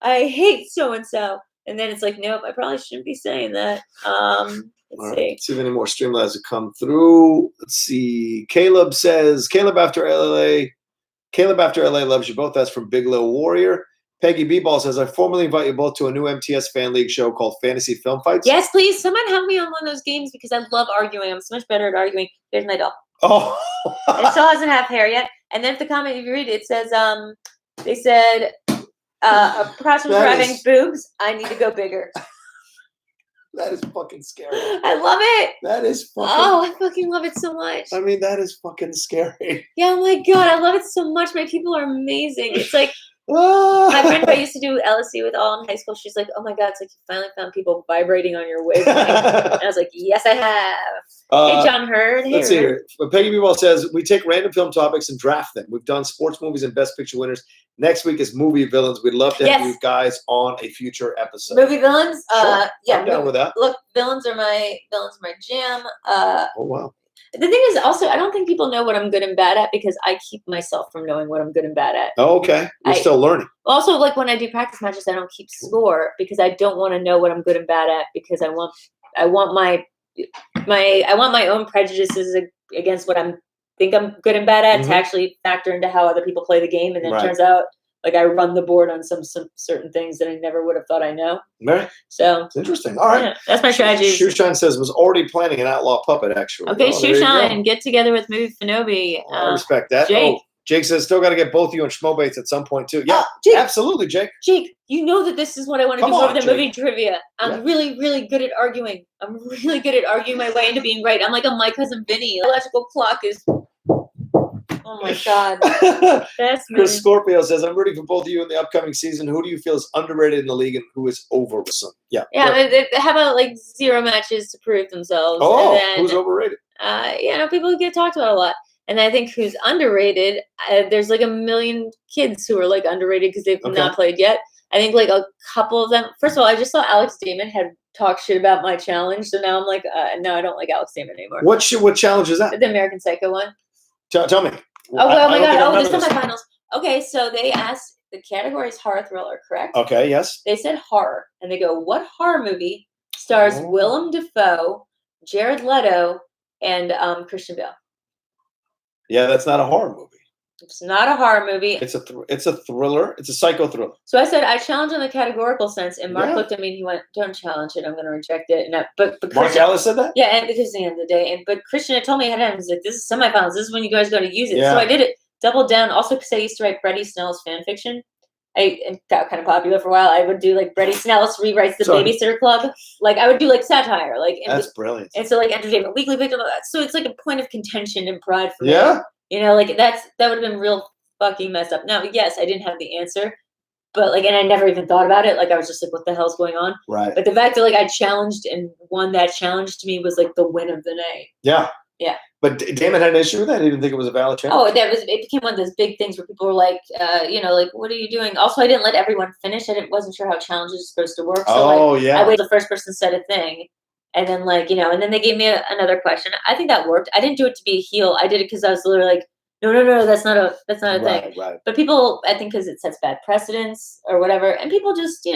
I hate so and so. And then it's like, nope, I probably shouldn't be saying that. Let's see if any more Streamlabs have come through. Let's see. Caleb says, Caleb after LA loves you both. That's from Big Little Warrior. Peggy B-Ball says, I formally invite you both to a new MTS fan league show called Fantasy Film Fights. Yes, please. Someone help me on one of those games because I love arguing. I'm so much better at arguing. There's my doll. Oh. It still doesn't have hair yet. And then if the comment, if you read it, it says, they said, apart from having boobs, I need to go bigger. That is fucking scary. I love it. That is fucking. Oh, I fucking love it so much. I mean, that is fucking scary. Yeah, oh my God. I love it so much. My people are amazing. It's like, my friend who I used to do LSE with all in high school, she's like, oh my God, it's like you finally found people vibrating on your wavelength. And I was like, yes, I have. Hey, John Hurd. Hey, let's see here. Peggy B-Ball says, we take random film topics and draft them. We've done sports movies and best picture winners. Next week is movie villains. We'd love to have you guys on a future episode. Movie villains? Sure. Yeah. I'm down with that. Look, villains are my jam. Oh, wow. The thing is also, I don't think people know what I'm good and bad at because I keep myself from knowing what I'm good and bad at. Oh, okay. You're still learning. Also, like when I do practice matches, I don't keep score because I don't want to know what I'm good and bad at because I want my own prejudices against what I'm good and bad at to actually factor into how other people play the game, and then it turns out like I run the board on some certain things that I never would have thought I know. Right. So it's interesting. All right. Yeah, that's my strategy. Shoeshine says was already planning an outlaw puppet actually. Okay, Shoeshine, get together with Movie Finobi. I respect that. Jake. Oh, Jake says still got to get both of you on Schmoebaits at some point too. Yeah, Jake, absolutely, Jake. Jake, you know that this is what I want to do more than Jake. movie trivia. I'm really, really good at arguing. I'm really good at arguing my way into being right. I'm like my cousin Vinny. The electrical clock is. Oh my God. That's Chris Scorpio says, I'm rooting for both of you in the upcoming season. Who do you feel is underrated in the league and who is over? Yeah. Yeah, they have like 0 matches to prove themselves. Oh, and then, who's overrated? People get talked about a lot. And I think who's underrated, there's like a million kids who are like underrated because they've not played yet. I think like a couple of them. First of all, I just saw Alex Damon had talked shit about my challenge. So now I'm like, no, I don't like Alex Damon anymore. What challenge is that? The American Psycho one. Tell me. Oh my God. Oh, this is my finals. Okay, so they asked, the category is horror thriller, correct? Okay, yes. They said horror. And they go, what horror movie stars Willem Dafoe, Jared Leto, and Christian Bale? Yeah, that's not a horror movie. It's not a horror movie. It's a thriller. It's a psycho thriller. So I said I challenge in the categorical sense, and Mark looked at me and he went, "Don't challenge it. I'm going to reject it." And but Mark Ellis said that. Yeah, and because at the end of the day, but Christian had told me ahead of time, he's like, "This is semifinals. This is when you guys got to use it." Yeah. So I did it. Doubled down. Also, because I used to write Bretty Snell's fan fiction. I got kind of popular for a while. I would do like Bretty Snell's rewrites the Babysitter Club. Like I would do like satire, like that's brilliant. And so like Entertainment Weekly picked up that. So it's like a point of contention and pride for me. Yeah. You know, like that would have been real fucking messed up. Now, yes, I didn't have the answer, but like, and I never even thought about it. Like, I was just like, what the hell's going on? Right. But the fact that like I challenged and won that challenge to me was like the win of the night. Yeah. Yeah. But Damon had an issue with that. He didn't think it was a valid challenge. Oh, it became one of those big things where people were like, like, what are you doing? Also, I didn't let everyone finish. Wasn't sure how challenges are supposed to work. So I waited the first person said a thing. And then and then they gave me another question. I think that worked. I didn't do it to be a heel. I did it because I was literally like, no, that's not a thing. Right. But people, I think, because it sets bad precedents or whatever, and people just,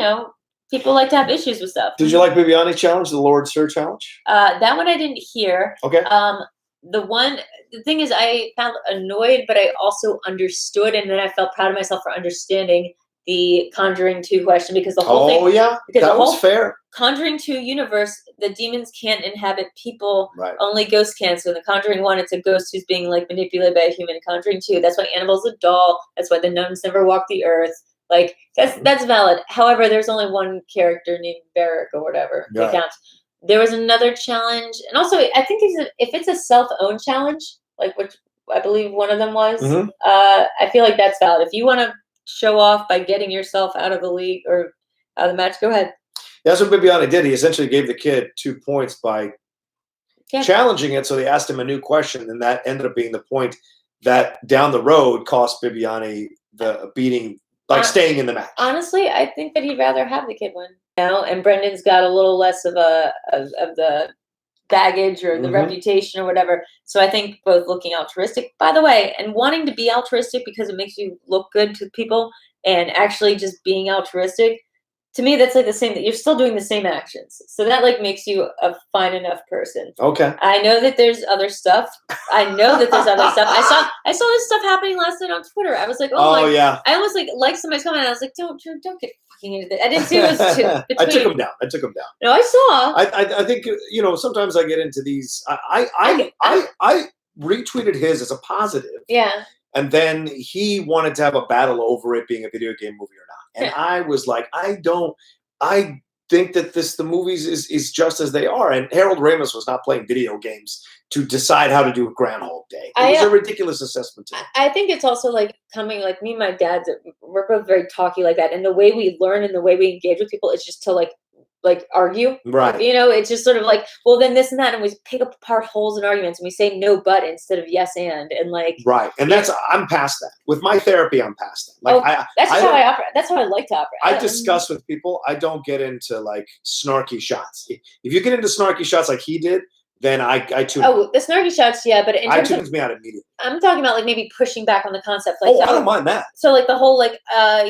people like to have issues with stuff. Did you like Bibiani's challenge, the Lord Sir challenge? That one I didn't hear. Okay. The thing is, I found annoyed, but I also understood, and then I felt proud of myself for understanding the Conjuring 2 question because the whole thing. Oh yeah, that was fair. Conjuring 2 universe, the demons can't inhabit people. Right. Only ghosts can. So in the Conjuring 1, it's a ghost who's being like manipulated by a human. In Conjuring 2, that's why Annabelle's a doll. That's why the nuns never walk the earth. Like that's valid. However, there's only one character named Barrick or whatever that counts. there was another challenge, and also I think if it's a self-owned challenge, like which I believe one of them was, I feel like that's valid. If you want to show off by getting yourself out of the league or out of the match, go ahead. That's what Bibiani did. He essentially gave the kid 2 points by challenging it. So they asked him a new question, and that ended up being the point that down the road cost Bibiani the beating, like staying in the match. Honestly, I think that he'd rather have the kid win. You know, and Brendan's got a little less of the baggage or the reputation or whatever. So I think both looking altruistic, by the way, and wanting to be altruistic because it makes you look good to people, and actually just being altruistic, to me, that's like the same, that you're still doing the same actions. So that like makes you a fine enough person. Okay. I know that there's other stuff. I saw this stuff happening last night on Twitter. I was like, oh yeah. I almost like liked somebody's comment. I was like, don't get fucking into this. I didn't see it was two. I took him down. No, I saw. I think, you know, sometimes I get into these. I retweeted his as a positive. Yeah. And then he wanted to have a battle over it being a video game movie or not. And I was like, I think that the movies is just as they are. And Harold Ramis was not playing video games to decide how to do a Groundhog Day. It was a ridiculous assessment to me. I think it's also like coming, like me and my dad, we're both very talky like that. And the way we learn and the way we engage with people is just to like argue. Right. You know, it's just sort of like, well, then this and that. And we pick apart holes in arguments and we say no, but instead of yes, and like. Right. And I'm past that. With my therapy, I'm past that. Like, that's how I operate. That's how I like to operate. I discuss with people. I don't get into like snarky shots. If you get into snarky shots like he did, then I tune. Oh, the snarky shots, yeah, but in terms tunes me out immediately. I'm talking about like maybe pushing back on the concept. Like, I don't mind that. So like the whole like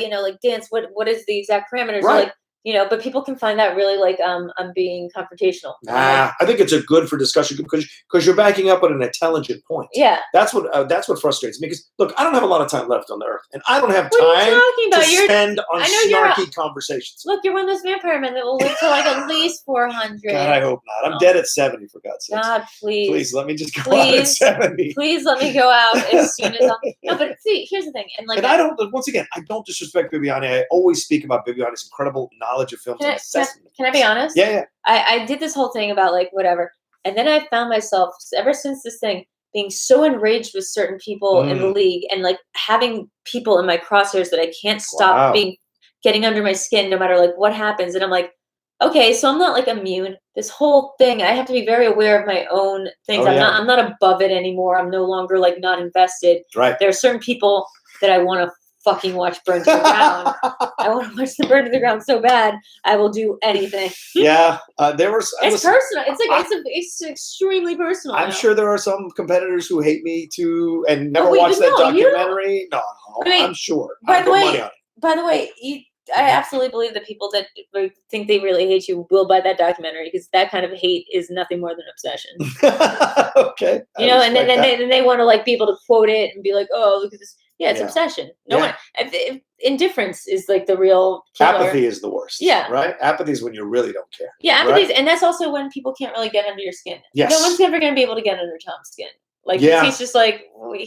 you know, like dance. What is the exact parameters? Right. Like, you know, but people can find that really like I'm being confrontational. I think it's a good for discussion because you're backing up with an intelligent point. Yeah, that's what frustrates me. Because look, I don't have a lot of time left on the earth, and I don't have time to spend on snarky conversations. Look, you're one of those vampire men that will live to like at least 400. God, I hope not. I'm dead at 70, for God's sake. God, please let me just go out at 70. Please let me go out as soon as No, but see, here's the thing, and like, I don't. Once again, I don't disrespect Bibiani. I always speak about Bibiani's incredible knowledge of films. Can I be honest? Yeah. I did this whole thing about like whatever, and then I found myself ever since this thing being so enraged with certain people in the league, and like having people in my crosshairs that I can't stop getting under my skin no matter like what happens, and I'm like, okay, so I'm not like immune. This whole thing, I have to be very aware of my own things. I'm not above it anymore. I'm no longer like not invested. Right. There are certain people that I want to fucking watch burn to the ground. I want to watch them burn to the ground so bad. I will do anything. Yeah, there was. It's personal. It's like it's extremely personal. I'm sure there are some competitors who hate me too and never watched that documentary. No, I'm sure. By the way, I absolutely believe that people that think they really hate you will buy that documentary, because that kind of hate is nothing more than obsession. Okay. You know, and then they want to like be able to quote it and be like, oh, look at this. Yeah, it's obsession. No one. Indifference is like the real killer. Apathy is the worst. Yeah. Right? Apathy is when you really don't care. Yeah, apathy and that's also when people can't really get under your skin. Yes. No one's ever going to be able to get under Tom's skin. Like, he's just like, why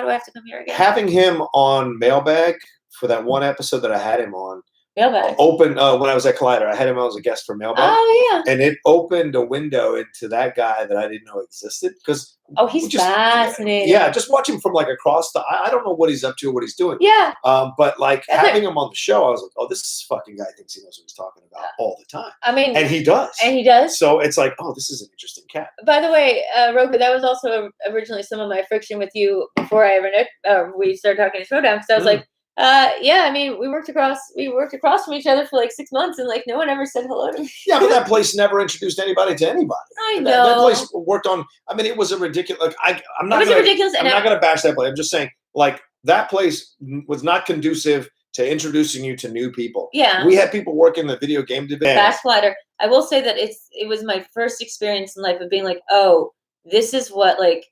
do I have to come here again? Having him on Mailbag for that one episode that I had him on, Mailbag. When I was at Collider, I had him on as a guest for Mailbag. Oh yeah. And it opened a window into that guy that I didn't know existed. Because he's fascinating. Yeah, just watch him from like across the. I don't know what he's up to or what he's doing. Yeah. But like having him on the show, I was like, oh, this fucking guy thinks he knows what he's talking about all the time. I mean, and he does. So it's like, oh, this is an interesting cat. By the way, Rocha, that was also originally some of my friction with you before I ever we started talking to Schmoedown, because I was like. I mean, we worked across from each other for like 6 months, and like no one ever said hello to me. Yeah, but that place never introduced anybody to anybody. I know. That place worked on. I mean, it was a ridiculous. Like, I'm not going to bash that place. I'm just saying, like, that place was not conducive to introducing you to new people. Yeah, we had people work in the video game division. Fast Flighter. I will say that it was my first experience in life of being like, oh, this is what like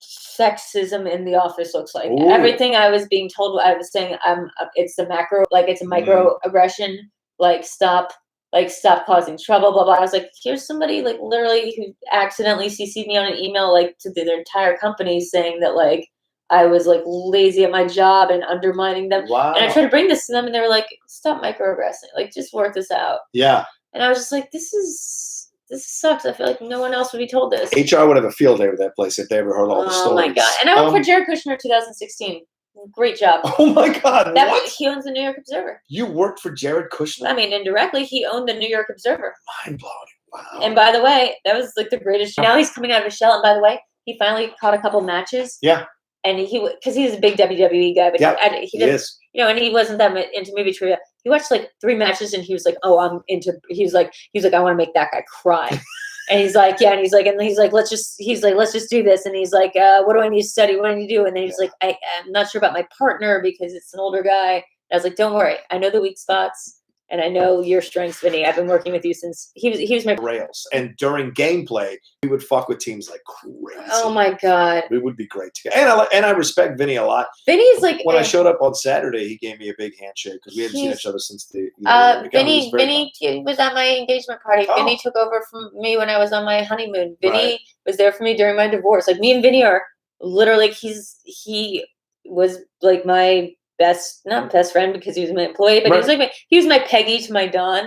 sexism in the office looks like. Ooh. Everything I was being told, I was saying, it's a macro, like it's a microaggression, like stop causing trouble, blah blah. I was like, here's somebody like literally who accidentally CC'd me on an email like to their entire company saying that like I was like lazy at my job and undermining them. Wow. And I tried to bring this to them, and they were like, stop microaggressing, like just work this out. Yeah. And I was just like, this is this sucks. I feel like no one else would be told this. HR would have a field day with that place if they ever heard all the stories. Oh my god! And I worked for Jared Kushner 2016. Great job. Oh my god! What? He owns the New York Observer. You worked for Jared Kushner? I mean, indirectly, he owned the New York Observer. Mind blowing. Wow. And by the way, that was like the greatest. Now he's coming out of his shell. And by the way, he finally caught a couple matches. Yeah. And because he's a big WWE guy, but he is. You know, and he wasn't that much into movie trivia. He watched like 3 matches, and he was like, "Oh, I'm into." He was like, "I want to make that guy cry." And he's like, "Yeah," and he's like, "Let's just do this." And he's like, "What do I need to study? What do I need to do?" And then he's like, "I'm not sure about my partner because it's an older guy." And I was like, "Don't worry, I know the weak spots. And I know your strengths, Vinny. I've been working with you since he was my rails." And during gameplay, we would fuck with teams like crazy. Oh my god, we would be great together. And I respect Vinny a lot. Vinny's like when I showed up on Saturday, he gave me a big handshake because we hadn't seen each other since the. Vinny was at my engagement party. Oh. Vinny took over from me when I was on my honeymoon. Vinny was there for me during my divorce. Like me and Vinny are literally he was like my not best friend because he was my employee, but he was my Peggy to my Don,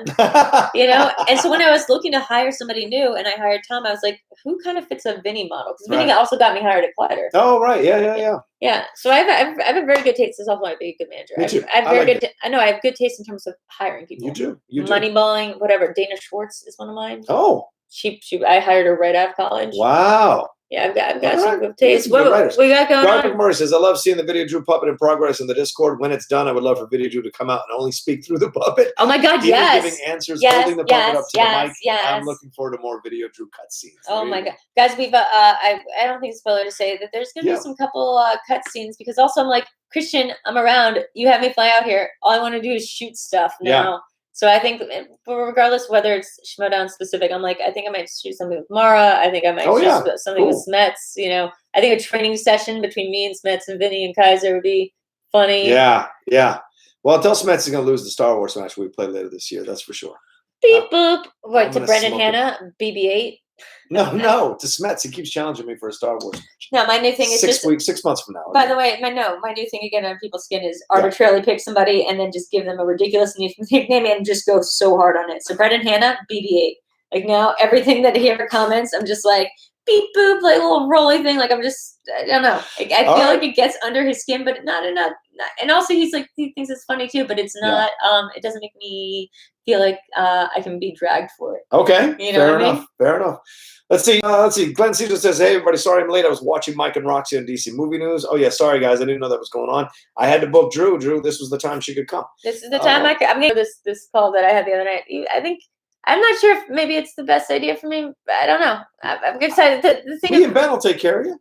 you know? And so when I was looking to hire somebody new and I hired Tom, I was like, who kind of fits a Vinny model? Because Vinny also got me hired at Collider. Oh, right. Yeah. Yeah. So I have a very good taste. This is also why I'd be a good manager. Me too. I have good taste in terms of hiring people. You do. Moneyballing, whatever. Dana Schwartz is one of mine. Oh. I hired her right out of college. Wow. Yeah, I've got some good taste. What we got going on? McMurray says, "I love seeing the VideoDrew puppet in progress in the Discord. When it's done, I would love for VideoDrew to come out and only speak through the puppet. Oh my god, yes. Giving answers, holding the puppet up to the mic. Yes. I'm looking forward to more VideoDrew cutscenes." Oh my god, guys, we've I don't think it's spoiler to say that there's gonna be some couple cutscenes because also I'm like, Christian, I'm around. You have me fly out here. All I want to do is shoot stuff now. Yeah. So I think, regardless whether it's Schmoedown specific, I'm like, I think I might shoot something with Mara. I think I might shoot something with Smets. You know, I think a training session between me and Smets and Vinny and Kaiser would be funny. Yeah. Well, tell Smets is going to lose the Star Wars match we play later this year. That's for sure. Beep boop. What, to Brendan Hanna? BB-8? No, to Smets. He keeps challenging me for a Star Wars match. No, my new thing is 6 months from now. By the way, my new thing again on people's skin is arbitrarily pick somebody and then just give them a ridiculous nickname and just go so hard on it. So Brendan Hanna, BB-8. Like now, everything that he ever comments, I'm just like, beep boop, like a little rolly thing. Like I don't know. Like, I feel like it gets under his skin, but not enough. And also, he thinks it's funny too, but it's not. It doesn't make me feel like I can be dragged for it. Okay, you know fair enough. Let's see. Glenn Caesar says, "Hey everybody, sorry I'm late. I was watching Mike and Roxy on DC Movie News. Oh yeah, sorry guys, I didn't know that was going on. I had to book Drew. This was the time she could come. This is the time I'm going to this call that I had the other night. I think." I'm not sure if maybe it's the best idea for me. I don't know. I'm excited. The thing me and Ben will take care of you.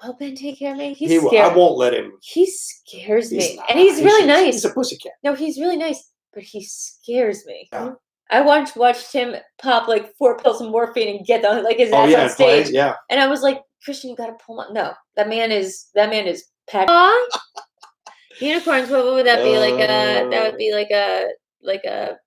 Will Ben take care of me? He's scared. I won't let him. He scares me. And he's really nice. He's a pussycat. No, he's really nice, but he scares me. Yeah. I once watched him pop like 4 pills of morphine and get his ass on stage. And I was like, Christian, you got to pull him up. No, that man is packed. Unicorns, what would that be? That would be like a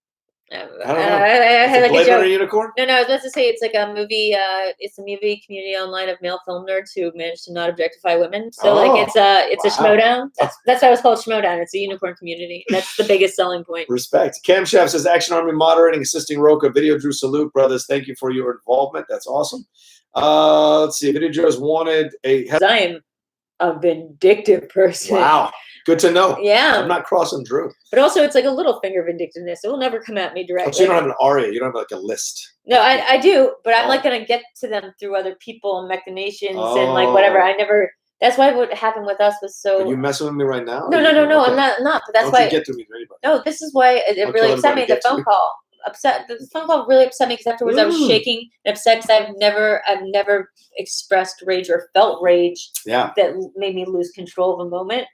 I don't know. I had like a joke. Unicorn? No, I was about to say it's like a movie. It's a movie community online of male film nerds who manage to not objectify women. So it's a Schmoedown. That's why it was called Schmoedown. It's a unicorn community. That's the biggest selling point. Respect. Cam Chef says, Action Army moderating, assisting Rocha. VideoDrew salute, brothers. Thank you for your involvement. That's awesome. Let's see. VideoDrew has wanted I am a vindictive person. Wow. Good to know. Yeah. I'm not crossing Drew. But also, it's like a little finger vindictiveness. It will never come at me directly. So you don't have an aria. You don't have like a list. No, I do. But I'm like going to get to them through other people and machinations and like whatever. I never. That's why what happened with us was so. Are you messing with me right now? No. Okay. I'm not. But that's why. Don't get to me to anybody. No, this is why it really upset me. The phone call. The phone call really upset me because afterwards I was shaking and upset because I've never expressed rage or felt rage. Yeah. That made me lose control of a moment.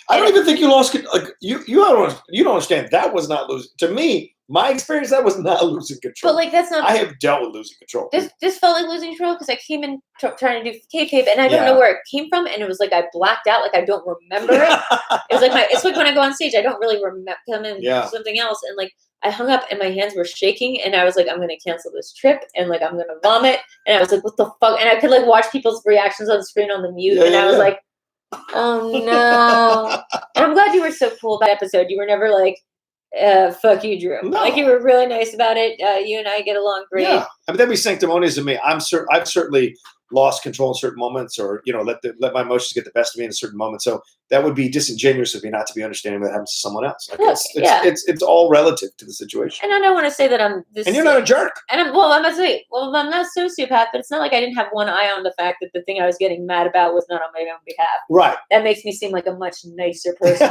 I don't even think you lost. Like you don't understand. That was not losing. To me, my experience, that was not losing control. But like that's not. I have dealt with losing control. This felt like losing control because I came in trying to do kayfabe and I don't know where it came from, and it was like I blacked out. Like I don't remember it. It was like it's like when I go on stage, I don't really remember something else, and like I hung up and my hands were shaking, and I was like, I'm gonna cancel this trip, and like I'm gonna vomit, and I was like, what the fuck? And I could like watch people's reactions on the screen on the mute, and I was like. Oh no! And I'm glad you were so cool about the episode. You were never like, fuck you, Drew. No. Like, you were really nice about it. You and I get along great. Yeah, I mean, that'd be sanctimonious of me. I've certainly lost control in certain moments, or let my emotions get the best of me in a certain moment. So that would be disingenuous of me not to be understanding that happens to someone else. Like, Look, it's all relative to the situation. And I don't want to say that I'm this. And you're not a jerk. And I'm not a sociopath, but it's not like I didn't have one eye on the fact that the thing I was getting mad about was not on my own behalf. Right. That makes me seem like a much nicer person.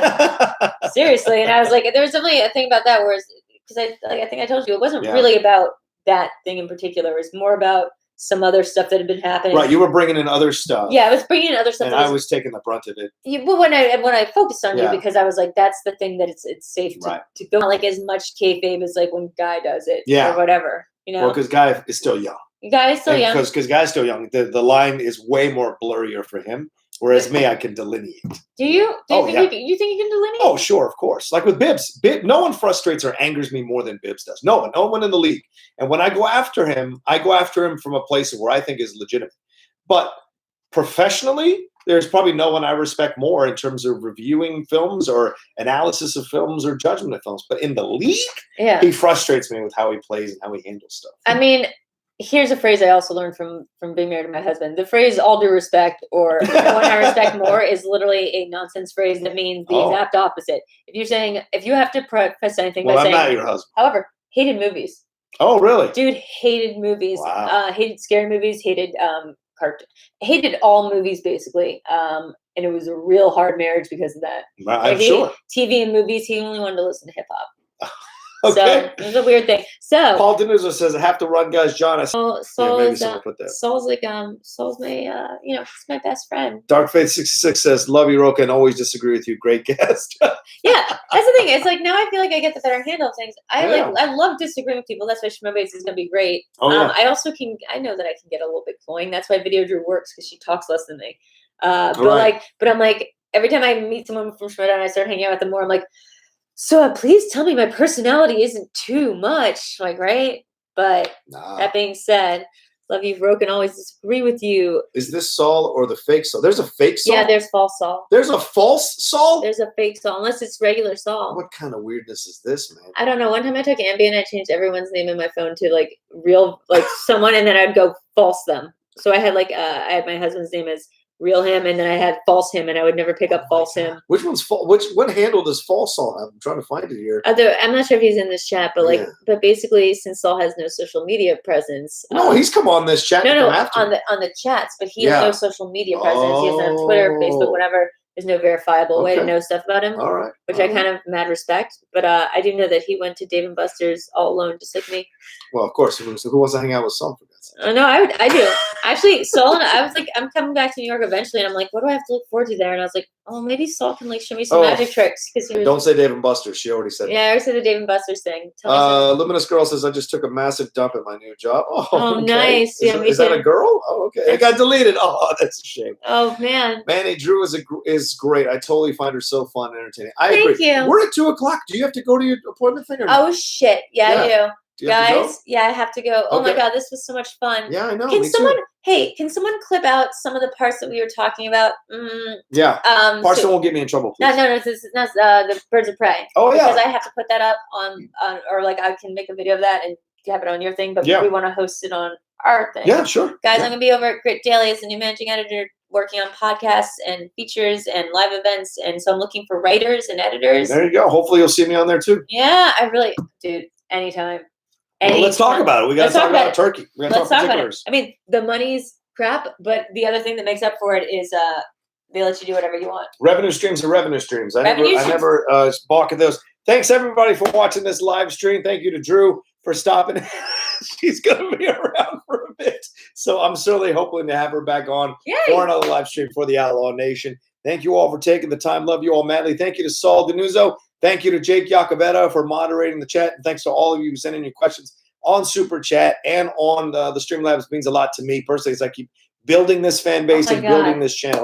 Seriously. And I was like, there was definitely a thing about that, whereas because I think I told you, it wasn't really about that thing in particular. It was more about some other stuff that had been happening. Right, you were bringing in other stuff. Yeah, I was bringing in other stuff. And I was taking the brunt of it. Yeah, but when I focused on you, because I was like, that's the thing that it's safe to go like as much kayfabe as like when Guy does it, or whatever, Well, because Guy is still young. Guy is still young. Because Guy's still young. The line is way more blurrier for him. Whereas me, I can delineate. Do you? You think you can delineate? Oh, sure, of course. Like with Bibbs, no one frustrates or angers me more than Bibbs does. No one in the league. And when I go after him from a place where I think is legitimate. But professionally, there's probably no one I respect more in terms of reviewing films or analysis of films or judgment of films. But in the league, he frustrates me with how he plays and how he handles stuff. I mean, here's a phrase I also learned from being married to my husband. The phrase "all due respect" or "the one I respect more" is literally a nonsense phrase that means the exact opposite. If you have to preface anything by saying, I'm not your husband. However, hated movies. Oh, really? Dude hated movies. Wow. Hated scary movies. Hated hated all movies basically. And it was a real hard marriage because of that. I'm sure. TV and movies. He only wanted to listen to hip hop. Okay. So it was a weird thing. So Paul Denuso says, I have to run, guys. John, Saul's like Saul's my he's my best friend. Dark Faith 66 says, love you, Rocha, and always disagree with you. Great guest. Yeah, that's the thing. It's like now I feel like I get the better handle of things. I love disagreeing with people. That's why Schmoedown is gonna be great. I know that I can get a little bit cloying. That's why VideoDrew works, because she talks less than me. But I'm like, every time I meet someone from Schmoedown and I start hanging out with them more, I'm like, so please tell me my personality isn't too much, like, right? But that being said, love you, Rocha, and always disagree with you. Is this Saul or the fake Saul? There's a fake Saul? Yeah, there's false Saul. There's a false Saul? There's a fake Saul, unless it's regular Saul. What kind of weirdness is this, man? I don't know. One time I took Ambien, I changed everyone's name in my phone to like real, like someone, and then I'd go false them. So I had I had my husband's name as real him, and then I had false him, and I would never pick up false him. Which one's false? What handle does false Saul have? I'm trying to find it here. I'm not sure if he's in this chat, but but basically, since Saul has no social media presence, no, he's come on this chat. No, on the chats, but he has no social media presence. He has no Twitter, Facebook, whatever. There's no verifiable way to know stuff about him. All right. Which I kind of mad respect, but I do know that he went to Dave & Buster's all alone, just like me. Well, of course. Who wants to hang out with Saul? No, I do. Actually, Saul and I was like, I'm coming back to New York eventually, and I'm like, what do I have to look forward to there? And I was like, oh, maybe Saul can like show me some magic tricks. Don't say Dave & Buster's. She already said. Yeah, I already said the Dave & Buster's thing. Luminous Girl says, I just took a massive dump at my new job. Oh, nice. Yeah, is that a girl? Oh, okay. It got deleted. Oh, that's a shame. Oh man. Manny Drew is great. I totally find her so fun and entertaining. Thank you. We're at 2:00. Do you have to go to your appointment thing? Or no? Oh shit. Yeah, I do. Guys, I have to go. Oh my god, this was so much fun. Yeah, I know. Can someone clip out some of the parts that we were talking about? Parts that won't get me in trouble, please. No, this is not the Birds of Prey. Oh yeah. Because I have to put that up on or like I can make a video of that and have it on your thing, but we want to host it on our thing. Yeah, sure. Guys, I'm gonna be over at Grit Daily as the new managing editor, working on podcasts and features and live events, and so I'm looking for writers and editors. There you go. Hopefully you'll see me on there too. Yeah, dude, anytime. Well, let's talk about it. We got to talk about Turkey. Let's talk about it. I mean, the money's crap, but the other thing that makes up for it is they let you do whatever you want. Revenue streams are revenue streams. I never balk at those. Thanks everybody for watching this live stream. Thank you to Drew for stopping. She's going to be around for a bit, so I'm certainly hoping to have her back on for another live stream for the Outlaw Nation. Thank you all for taking the time. Love you all madly. Thank you to Saul Denuso. Thank you to Jake Iacovetta for moderating the chat. And thanks to all of you who sent in your questions on Super Chat and on the Streamlabs. It means a lot to me personally as I keep building this fan base and building this channel.